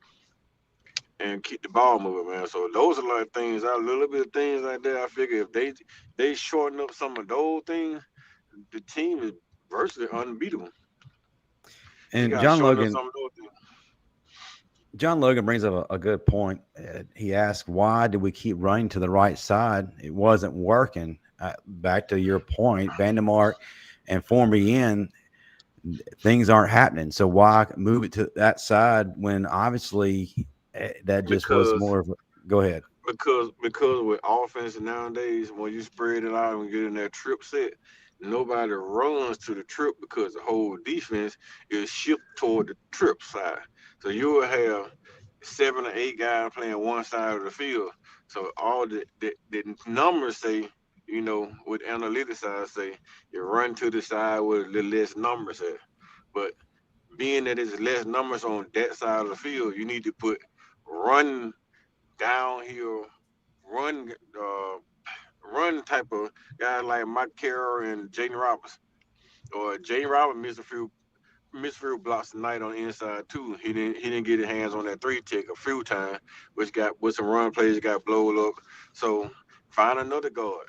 [SPEAKER 5] and keep the ball moving, man. So those are like things, a little bit of things like that. I figure if they shorten up some of those things, the team is virtually unbeatable. They
[SPEAKER 1] And
[SPEAKER 5] got to shorten up some of those things.
[SPEAKER 1] John Logan brings up a good point. He asked, why did we keep running to the right side? It wasn't working. Back to your point, Vandermark and Formby in, things aren't happening. So why move it to that side when obviously that just was
[SPEAKER 5] Because
[SPEAKER 1] more of go ahead.
[SPEAKER 5] because with offense nowadays, when you spread it out and get in that trip set, nobody runs to the trip because the whole defense is shipped toward the trip side. So you will have 7 or 8 guys playing one side of the field. So all the numbers say, with analytics side say, you run to the side with the less numbers at. But being that there's less numbers on that side of the field, you need to put run downhill, run run type of guys like Mike Carroll and Jaden Roberts. Or Jaden Roberts missed a few blocks tonight on the inside too. He didn't get his hands on that 3 tick a few times, which got with some run plays got blowed up. So find another guard.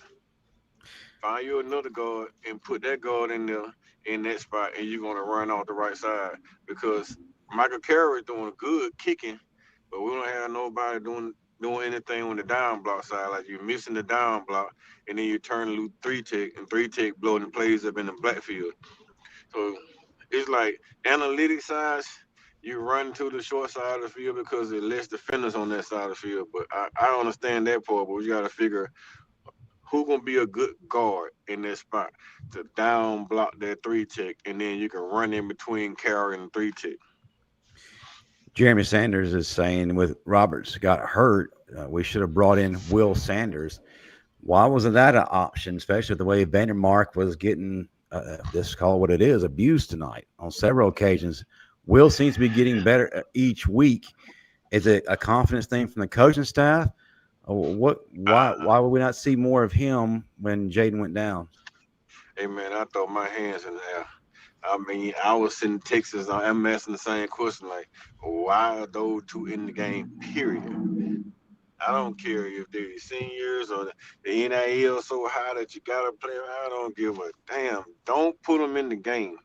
[SPEAKER 5] Find you another guard and put that guard in there in that spot, and you're gonna run off the right side because Michael Carroll is doing good kicking, but we don't have nobody doing anything on the down block side. Like you're missing the down block, and then you turn loose 3 tick, and 3 tick blowing the plays up in the backfield. So it's like analytics size, you run to the short side of the field because there's less defenders on that side of the field. But I understand that part, but we got to figure who gonna be a good guard in that spot to down block that 3 tick, and then you can run in between Carroll and the 3 tick.
[SPEAKER 1] Jeremy Sanders is saying with Roberts got hurt, we should have brought in Will Sanders. Why wasn't that an option, especially with the way Vandermark was getting, this call what it is, abused tonight on several occasions? Will seems to be getting better each week. Is it a confidence thing from the coaching staff? What? Why would we not see more of him when Jaden went down?
[SPEAKER 5] Hey man, I throw my hands in the air. I mean, I was in Texas. I'm asking the same question, like, why are those two in the game? Period. I don't care if they're seniors or the NIL so high that you gotta play. I don't give a damn. Don't put them in the game.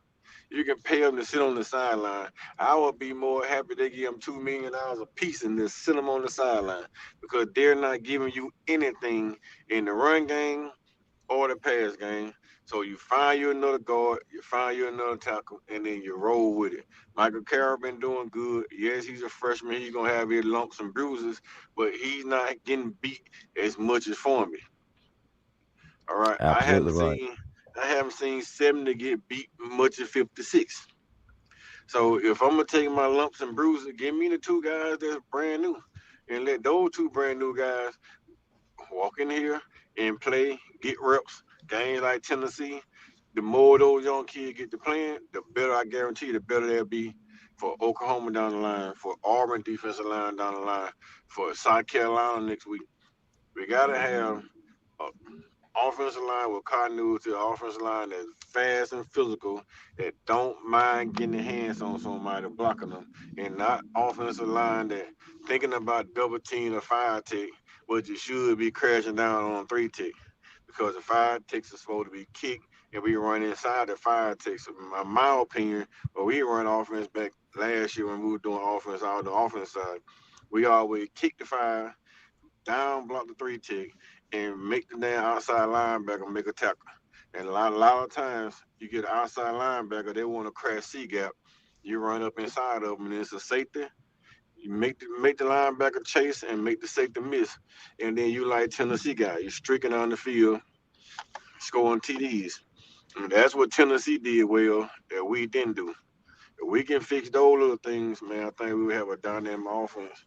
[SPEAKER 5] You can pay them to sit on the sideline. I would be more happy they give them $2 million a piece and just sit them on the sideline because they're not giving you anything in the run game or the pass game. So you find you another guard, you find you another tackle, and then you roll with it. Michael Carroll been doing good. Yes, he's a freshman. He's gonna have his lumps and bruises, but he's not getting beat as much as Formby. All right,
[SPEAKER 1] Absolutely right.
[SPEAKER 5] I haven't seen 70 get beat much as 56. So if I'm gonna take my lumps and bruises, give me the 2 guys that's brand new, and let those 2 brand new guys walk in here and play, get reps. Games like Tennessee, the more those young kids get to playing, the better I guarantee, the better they'll be for Oklahoma down the line, for Auburn defensive line down the line, for South Carolina next week. We gotta have offensive line with continuity, an offensive line that's fast and physical, that don't mind getting their hands on somebody blocking them, and not offensive line that thinking about double team or 5-tick, but you should be crashing down on 3-tick. Because the 5-ticks are supposed to be kicked, and we run inside the 5-ticks. In my opinion, but we run offense back last year when we were doing offense out of the offense side. We always kick the 5, down block the 3-tick, and make the damn outside linebacker make a tackle. And a lot of times, you get an outside linebacker, they want to crash C-gap. You run up inside of them, and it's a safety. You make the linebacker chase and make the safety miss. And then you like Tennessee guy. You're streaking on the field, scoring TDs. And that's what Tennessee did well that we didn't do. If we can fix those little things, man, I think we would have a dynamic offense.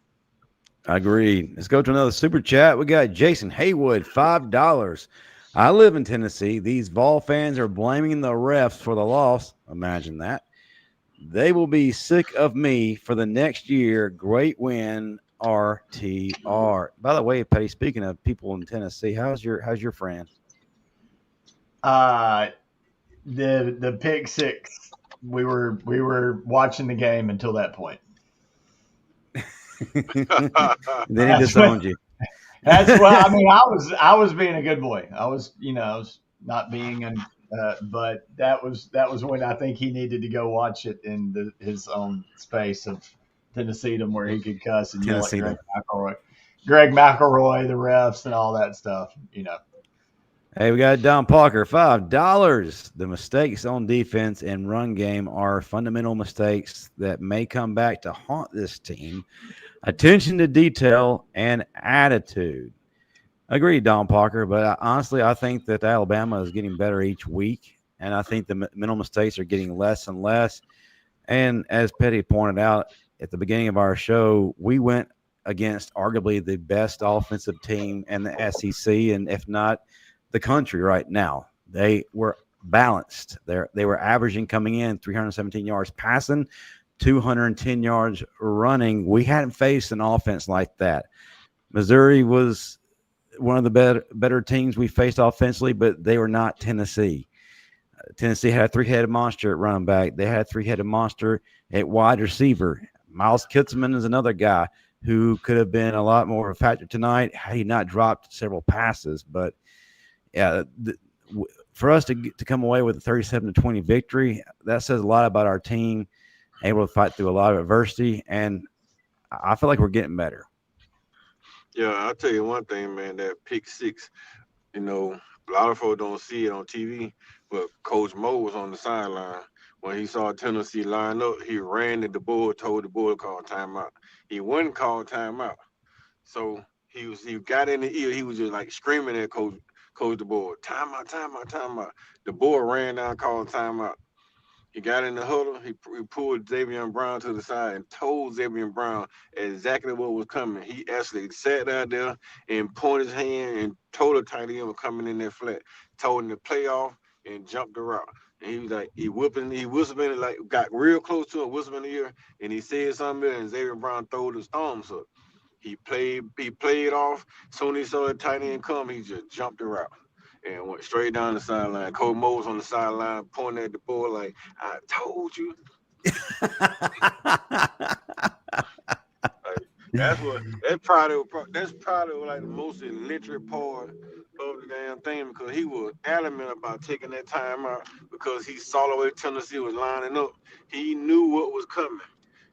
[SPEAKER 1] I agree. Let's go to another super chat. We got Jason Haywood, $5. I live in Tennessee. These Vol fans are blaming the refs for the loss. Imagine that. They will be sick of me for the next year. Great win, RTR. By the way, Pettey, speaking of people in Tennessee, how's your friend?
[SPEAKER 2] The pick six. We were watching the game until that point.
[SPEAKER 1] Then he disowned you.
[SPEAKER 2] That's what I mean. I was being a good boy. I was not being but that was when I think he needed to go watch it in his own space of Tennesseedom where he could cuss and yell at Greg McElroy, the refs, and all that stuff.
[SPEAKER 1] Hey, we got Don Parker, $5. The mistakes on defense and run game are fundamental mistakes that may come back to haunt this team. Attention to detail and attitude. Agreed, Don Parker, but honestly, I think that Alabama is getting better each week, and I think the mental mistakes are getting less and less. And as Pettey pointed out at the beginning of our show, we went against arguably the best offensive team in the SEC, and if not the country right now. They were balanced. They were averaging coming in 317 yards passing, 210 yards running. We hadn't faced an offense like that. Missouri was one of the better teams we faced offensively, but they were not Tennessee. Tennessee had a three-headed monster at running back. They had a three-headed monster at wide receiver. Miles Kitzman is another guy who could have been a lot more of a factor tonight had he not dropped several passes. But yeah, for us to come away with a 37-20 victory, that says a lot about our team, able to fight through a lot of adversity, and I feel like we're getting better.
[SPEAKER 5] Yeah, I'll tell you one thing, man, that pick six, a lot of folks don't see it on TV, but Coach Mo was on the sideline. When he saw Tennessee line up, he ran at the bull, told the bull to call timeout. He wouldn't call timeout. So he got in the ear, he was just like screaming at Coach the bull, timeout, timeout, timeout. The bull ran down, called timeout. He got in the huddle. He pulled Xavier Brown to the side and told Xavier Brown exactly what was coming. He actually sat out there and pointed his hand and told the tight end was coming in there flat. Told him to play off and jump the route. And he was like, he whispering, like got real close to him, whispering in the ear, and he said something, and Xavier Brown throwed his thumbs up. He played off. Soon as he saw the tight end come, he just jumped the route and went straight down the sideline. Coach Mo was on the sideline pointing at the ball like, I told you. That's probably like the most electric part of the damn thing, because he was adamant about taking that time out because he saw the way Tennessee was lining up. He knew what was coming,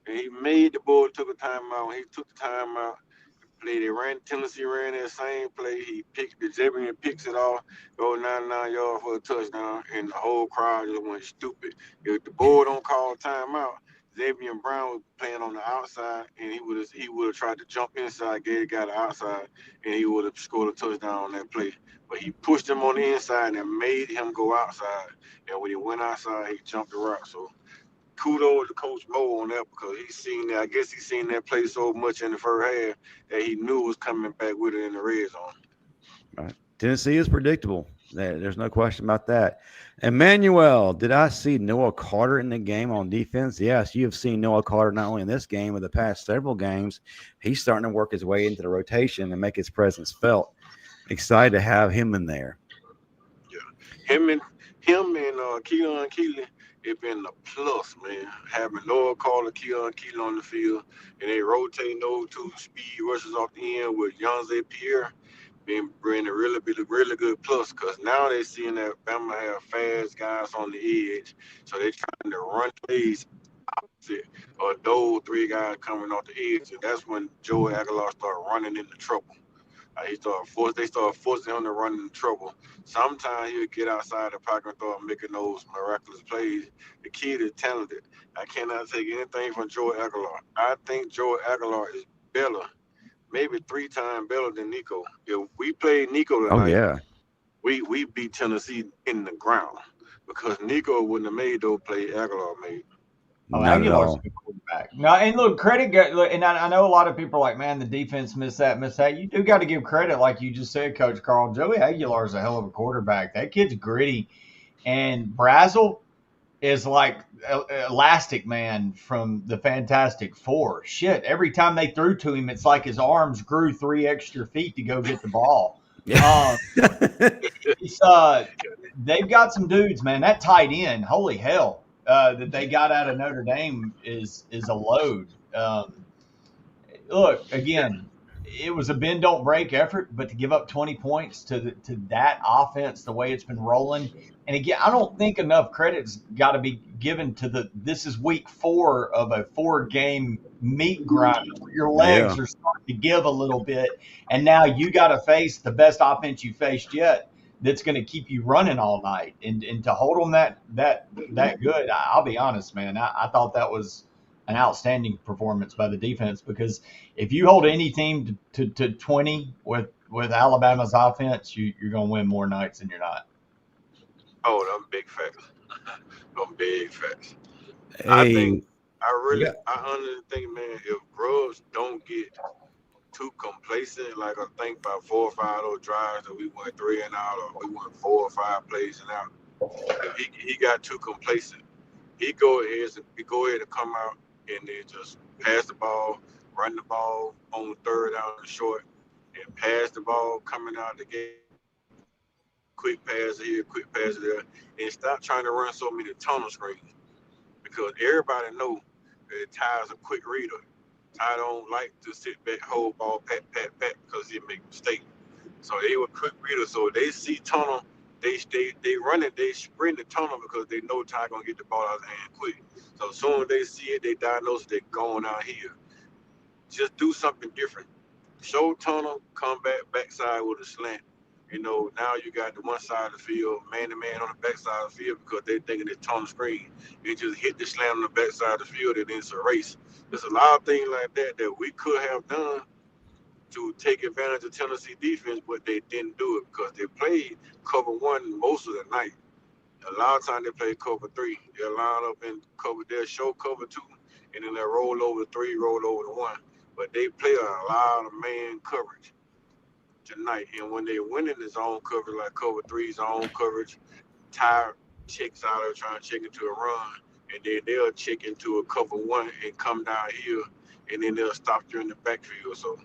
[SPEAKER 5] and he made the ball took a timeout. When he took the timeout, Tennessee ran that same play. He picked the Xavier and picks it off, go 99 yards for a touchdown, and the whole crowd just went stupid. If the ball don't call timeout, Xavier Brown was playing on the outside, and he would have tried to jump inside, gave the guy the outside, and he would have scored a touchdown on that play. But he pushed him on the inside and made him go outside. And when he went outside, he jumped the route. So kudos to Coach Mo on that, because he's seen that play so much in the first half that he knew it was coming back with it in the red zone.
[SPEAKER 1] Right. Tennessee is predictable. There's no question about that. Emmanuel, did I see Noah Carter in the game on defense? Yes, you have seen Noah Carter not only in this game, but the past several games. He's starting to work his way into the rotation and make his presence felt. Excited to have him in there.
[SPEAKER 5] him and Keelan Keeley, it been a plus, man. Having Noah Carter, Keelan Keeley on the field, and they rotating those two speed rushers off the end with Johnathan Pierre, bring a really good plus. Cause now they seeing that Bama have fast guys on the edge, so they trying to run plays opposite or those three guys coming off the edge, and that's when Joey Aguilar started running into trouble. They start forcing him to run into trouble. Sometimes he'll get outside the pocket and start making those miraculous plays. The kid is talented. I cannot take anything from Joey Aguilar. I think Joey Aguilar is better, maybe 3 times better than Nico. If we played Nico
[SPEAKER 1] Oh
[SPEAKER 5] tonight,
[SPEAKER 1] yeah.
[SPEAKER 5] we beat Tennessee in the ground because Nico wouldn't have made those plays Aguilar made.
[SPEAKER 2] Oh,
[SPEAKER 1] Not at
[SPEAKER 2] Aguilar's
[SPEAKER 1] all.
[SPEAKER 2] a good quarterback. No, and look, and I know a lot of people are like, man, the defense missed that. You do got to give credit, like you just said, Coach Carl. Joey Aguilar is a hell of a quarterback. That kid's gritty. And Brazel is like Elastic Man from the Fantastic Four. Shit, every time they threw to him, it's like his arms grew 3 extra feet to go get the ball.
[SPEAKER 1] Yeah.
[SPEAKER 2] They've got some dudes, man. That tight end, holy hell. That they got out of Notre Dame is a load. Look, again, it was a bend don't break effort, but to give up 20 points to that offense, the way it's been rolling, and again, I don't think enough credit's got to be given to this is week 4 of a 4-game meat grind. Your legs are starting to give a little bit, and now you got to face the best offense you faced yet. That's going to keep you running all night, and to hold them that good. I'll be honest, man. I thought that was an outstanding performance by the defense, because if you hold any team to 20 with Alabama's offense, you're going to win more nights than you're not.
[SPEAKER 5] Oh, them big facts. Them big facts.
[SPEAKER 1] Hey,
[SPEAKER 5] I honestly think, man, if Grubbs don't get too complacent, like I think about 4 or 5 of those drives that we went 3 and out, or we went 4 or 5 plays and out. If he got too complacent, he go ahead and come out and then just pass the ball, run the ball on 3rd down and short, and pass the ball coming out the game. Quick pass here, quick pass there, and stop trying to run so many tunnel screens, because everybody know that Ty's a quick reader. Ty don't like to sit back, hold ball, pat, because he make mistakes. So they were quick readers. So they see tunnel, they run it, they sprint the tunnel because they know Ty gonna get the ball out of hand quick. So as soon as they see it, they diagnose it, they're going out here. Just do something different. Show tunnel, come backside with a slant. Now you got the one side of the field, man-to-man on the back side of the field, because they're thinking it's tunnel screen. You just hit the slam on the back side of the field, and then it's a race. There's a lot of things like that we could have done to take advantage of Tennessee defense, but they didn't do it because they played cover 1 most of the night. A lot of times they play cover 3. They'll line up in cover, they'll show cover 2, and then they'll roll over 3, roll over to 1. But they play a lot of man coverage tonight. And when they win in the zone coverage, like cover 3 zone coverage, Ty checks out there trying to check into a run, and then they'll check into a cover 1 and come down here, and then they'll stop you in the backfield. So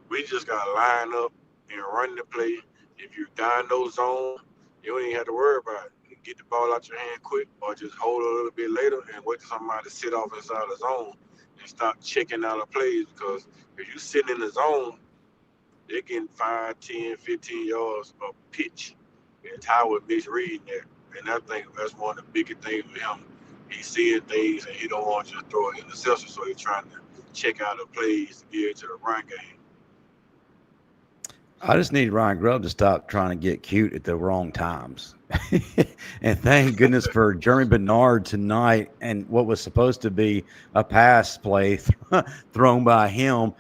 [SPEAKER 5] we just got to line up and run the play. If you're down those zone, you don't even have to worry about it. You get the ball out your hand quick, or just hold it a little bit later and wait for somebody to sit off inside the zone and stop checking out the plays, because if you're sitting in the zone, they're getting 5, 10, 15 yards of pitch. And Ty was misreading that. And I think that's one of the biggest things with him. He's seeing things and he don't want you to throw an interception, so he's trying to check out the plays to get into the run game.
[SPEAKER 1] I just need Ryan Grubb to stop trying to get cute at the wrong times. And thank goodness for Jeremy Bernard tonight, and what was supposed to be a pass play thrown by him.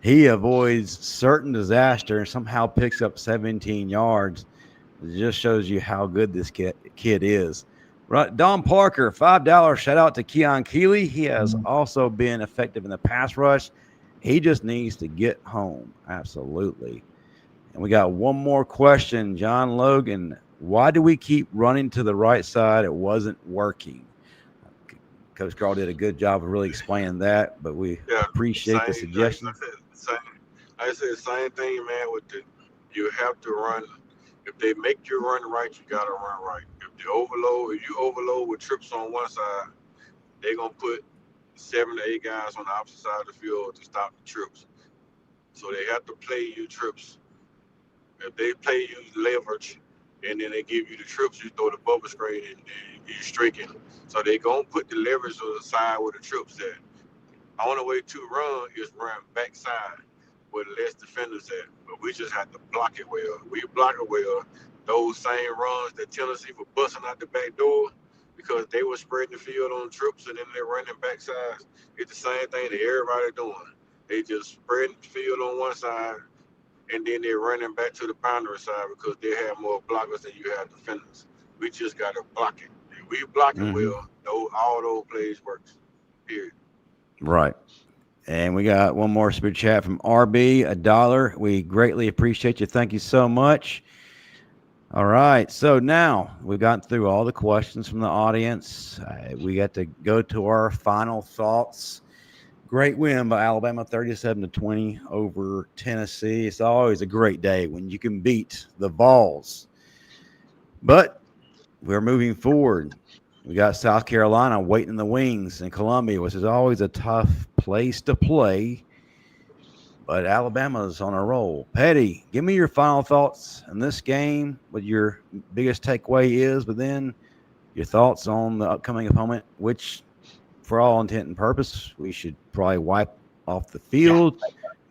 [SPEAKER 1] He avoids certain disaster and somehow picks up 17 yards. It just shows you how good this kid is. Right, Don Parker, $5 shout out to Keon Keeley. He has also been effective in the pass rush. He just needs to get home. Absolutely. And we got one more question, John Logan. Why do we keep running to the right side? It wasn't working. Coach Carl did a good job of really explaining that, but we appreciate the suggestion.
[SPEAKER 5] I said same thing, man. You have to run. If they make you run right, you gotta run right. If you overload with trips on one side, they're gonna put 7 to 8 guys on the opposite side of the field to stop the trips. So they have to play you trips. If they play you leverage and then they give you the trips, you throw the bubble screen and then you streaking. So they gonna put the leverage on the side where the trips at. Only way to run is run backside where the less defenders at. But we just have to block it well. We block it well. Those same runs that Tennessee for busting out the back door because they were spreading the field on trips and then they're running backsides. It's the same thing that everybody doing. They just spreading the field on one side and then they're running back to the boundary side because they have more blockers than you have defenders. We just got to block it. If we block it well, all those plays works. Period.
[SPEAKER 1] Right. And we got one more super chat from RB, $1. We greatly appreciate you. Thank you so much. All right. So now we've gotten through all the questions from the audience. We got to go to our final thoughts. Great win by Alabama, 37-20 over Tennessee. It's always a great day when you can beat the Vols. But we're moving forward. We got South Carolina waiting in the wings in Columbia, which is always a tough place to play. But Alabama's on a roll. Pettey, give me your final thoughts on this game, what your biggest takeaway is, but then your thoughts on the upcoming opponent, which, for all intent and purpose, we should probably wipe off the field.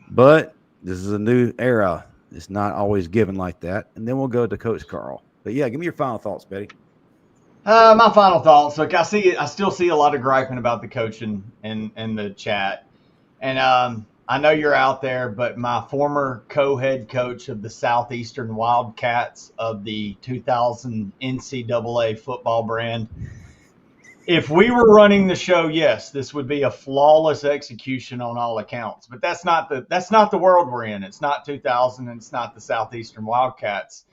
[SPEAKER 1] But this is a new era. It's not always given like that. And then we'll go to Coach Carl. But, yeah, give me your final thoughts, Pettey.
[SPEAKER 2] My final thoughts. Look, I still see a lot of griping about the coaching in the chat. And I know you're out there, but my former co-head coach of the Southeastern Wildcats of the 2000 NCAA football brand, if we were running the show, yes, this would be a flawless execution on all accounts. But that's not the world we're in. It's not 2000, and it's not the Southeastern Wildcats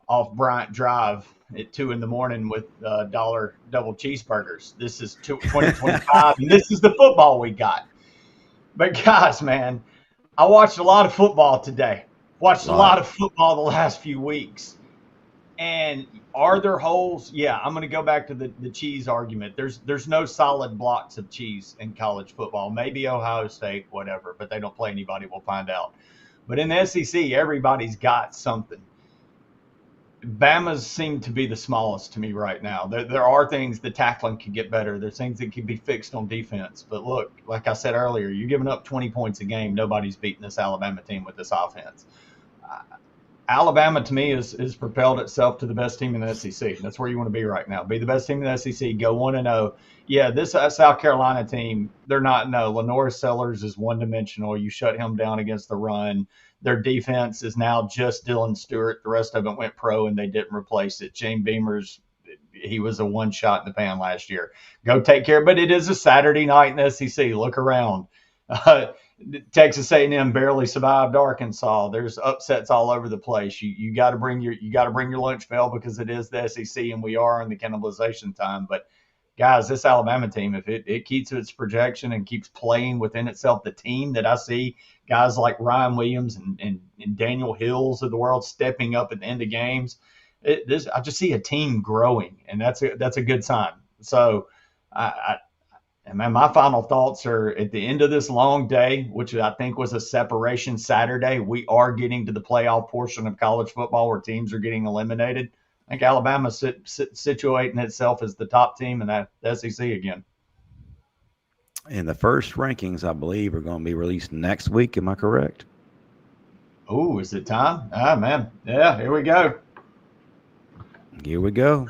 [SPEAKER 2] off Bryant Drive at 2 a.m. with dollar double cheeseburgers. This is 2025, and this is the football we got. But guys, man, I watched a lot of football today. Watched a lot of football the last few weeks. And are there holes? Yeah, I'm going to go back to the cheese argument. There's no solid blocks of cheese in college football. Maybe Ohio State, whatever, but they don't play anybody. We'll find out. But in the SEC, everybody's got something. Bama's seem to be the smallest to me right now. There are things the tackling could get better. There's things that can be fixed on defense. But look, like I said earlier, you're giving up 20 points a game. Nobody's beating this Alabama team with this offense. Alabama, to me, is propelled itself to the best team in the SEC. That's where you want to be right now. Be the best team in the SEC. Go 1-0. Yeah, this South Carolina team, they're not. No, Lenore Sellers is one-dimensional. You shut him down against the run. Their defense is now just Dylan Stewart. The rest of it went pro, and they didn't replace it. Shane Beamer's, he was a one-shot in the pan last year. Go take care. But it is a Saturday night in the SEC. Look around. Texas A&M barely survived Arkansas. There's upsets all over the place. You got to bring your lunch bell because it is the SEC and we are in the cannibalization time. But guys, this Alabama team, if it keeps its projection and keeps playing within itself, the team that I see guys like Ryan Williams and Daniel Hills of the world stepping up at the end of games, I just see a team growing, and that's a good sign. So And man, my final thoughts are at the end of this long day, which I think was a separation Saturday. We are getting to the playoff portion of college football where teams are getting eliminated. I think Alabama's situating itself as the top team in that SEC again.
[SPEAKER 1] And the first rankings, I believe, are going to be released next week. Am I correct?
[SPEAKER 2] Oh, is it time? Ah, man. Yeah, here we go.
[SPEAKER 1] Here we go.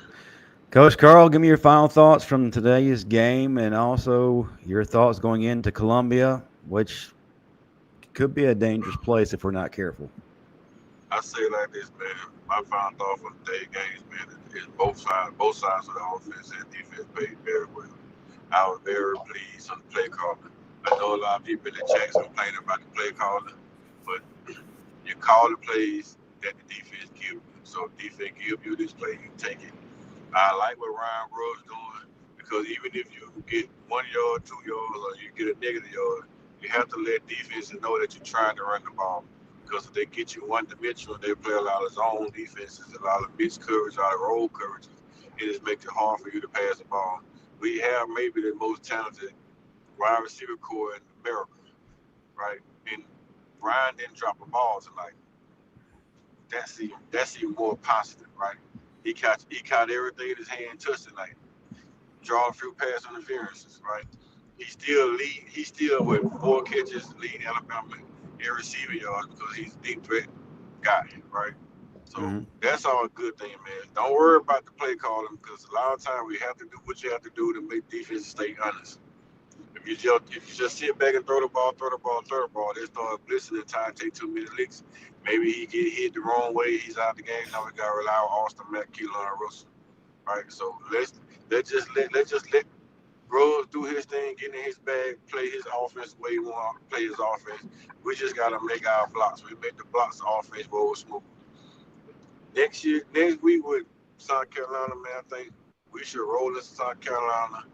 [SPEAKER 1] Coach Carl, give me your final thoughts from today's game and also your thoughts going into Columbia, which could be a dangerous place if we're not careful.
[SPEAKER 5] I say like this, man. My final thought from today's games, man, is both sides of the offense and defense played very well. I was very pleased on the play calling. I know a lot of people in the chat complaining about the play calling, but you call the plays that the defense gives you. So if defense gives you this play, you take it. I like what Ryan Ruggs doing because even if you get 1 yard, 2 yards, or you get a negative yard, you have to let defenses know that you're trying to run the ball. because if they get you one-dimensional, they play a lot of zone defenses, a lot of mixed coverage, a lot of roll coverage. It just makes it hard for you to pass the ball. We have maybe the most talented wide receiver core in America, right? And Brian didn't drop a ball tonight. That's even more positive, right? He caught everything in his hand touched tonight. Draw a few pass interferences, right? He still with 4 catches leading Alabama in receiving yards because he's a deep threat guy, right? So that's all a good thing, man. Don't worry about the play calling because a lot of times we have to do what you have to do to make defenses stay honest. If you just sit back and throw the ball, they start blitzing and Ty take 2 minute licks. Maybe he get hit the wrong way, he's out the game. Now we gotta rely on Austin Mack, Keelan, and Russell. Right? So let's just let Rose do his thing, get in his bag, play his offense the way he want to play his offense. We just gotta make our blocks. We make the blocks offense roll smooth. Next week with South Carolina, man, I think we should roll into South Carolina.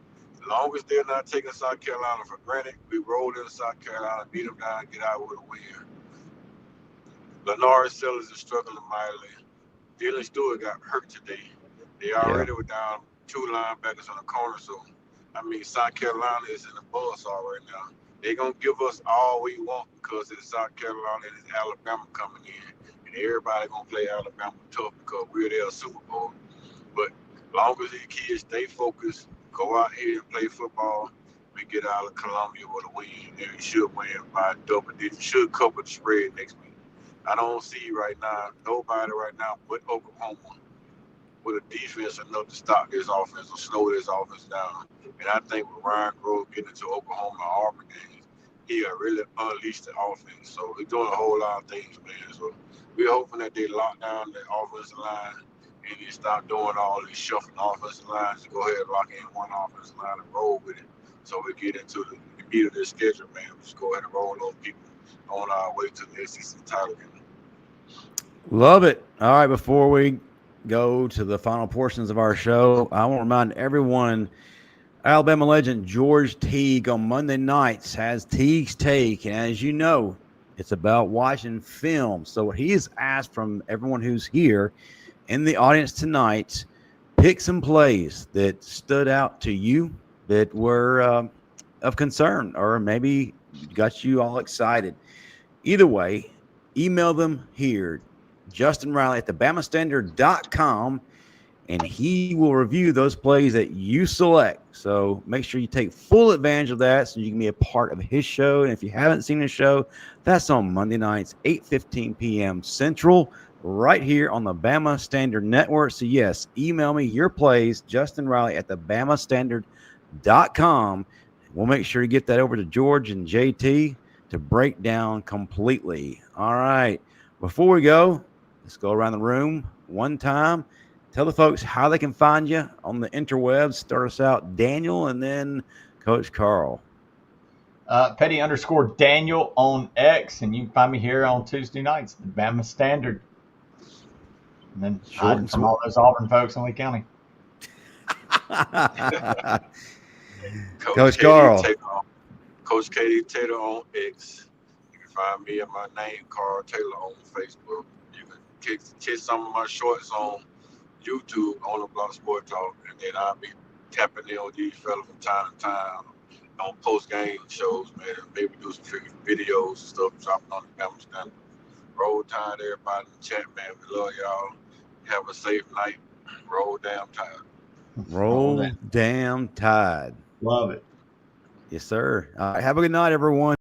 [SPEAKER 5] As long as they're not taking South Carolina for granted, we roll into South Carolina, beat them down, get out with a win. Lenard Sellers is struggling mightily. Dylan Stewart got hurt today. They already were down 2 linebackers on the corner, so I mean South Carolina is in the buzzsaw right now. They're gonna give us all we want because it's South Carolina and it's Alabama coming in. And everybody gonna play Alabama tough because we're their Super Bowl. But as long as these kids stay focused, go out here and play football, we get out of Columbia with a win. And we should win by double digits. Should cover the spread next week. I don't see nobody right now but Oklahoma with a defense enough to stop this offense or slow this offense down. And I think with Ryan Grove getting into Oklahoma and Auburn games, he really unleashed the offense. So he's doing a whole lot of things, man. So we're hoping that they lock down the offensive line and they stop doing all these shuffling offensive lines to go ahead and lock in one offensive line and roll with it. So we get into the meat of their schedule, man. We just go ahead and roll those people on our way to the SEC title game.
[SPEAKER 1] Love it. All right, before we go to the final portions of our show, I want to remind everyone, Alabama legend George Teague on Monday nights has Teague's Take, and as you know, it's about watching film. So he has asked from everyone who's here in the audience tonight, pick some plays that stood out to you that were of concern or maybe got you all excited. Either way, email them here, Justin Riley at thebamastandard.com, and he will review those plays that you select. So make sure you take full advantage of that so you can be a part of his show. And if you haven't seen his show, that's on Monday nights, 8:15 p.m. Central, right here on the Bama Standard Network. So yes, email me your plays, Justin Riley at thebamastandard.com. We'll make sure you get that over to George and JT to break down completely. All right. Before we go, let's go around the room one time. Tell the folks how they can find you on the interwebs. Start us out, Daniel, and then Coach Carl.
[SPEAKER 2] Pettey_Daniel on X, and you can find me here on Tuesday nights, the Bama Standard. And then hiding from all those Auburn folks in Lee County.
[SPEAKER 1] Coach Carl.
[SPEAKER 5] Coach Katie Taylor on X. You can find me at my name, Carl Taylor, on Facebook. You can catch some of my shorts on YouTube on the Block Sport Talk, and then I'll be tapping in with these fellas from time to time on post-game shows, man, and maybe do some videos and stuff, dropping on the Bama Standard. Roll Tide, everybody in the chat, man. We love y'all. Have a safe night. Roll damn Tide.
[SPEAKER 1] Roll damn Tide.
[SPEAKER 2] Love it.
[SPEAKER 1] Yes, sir. Have a good night, everyone.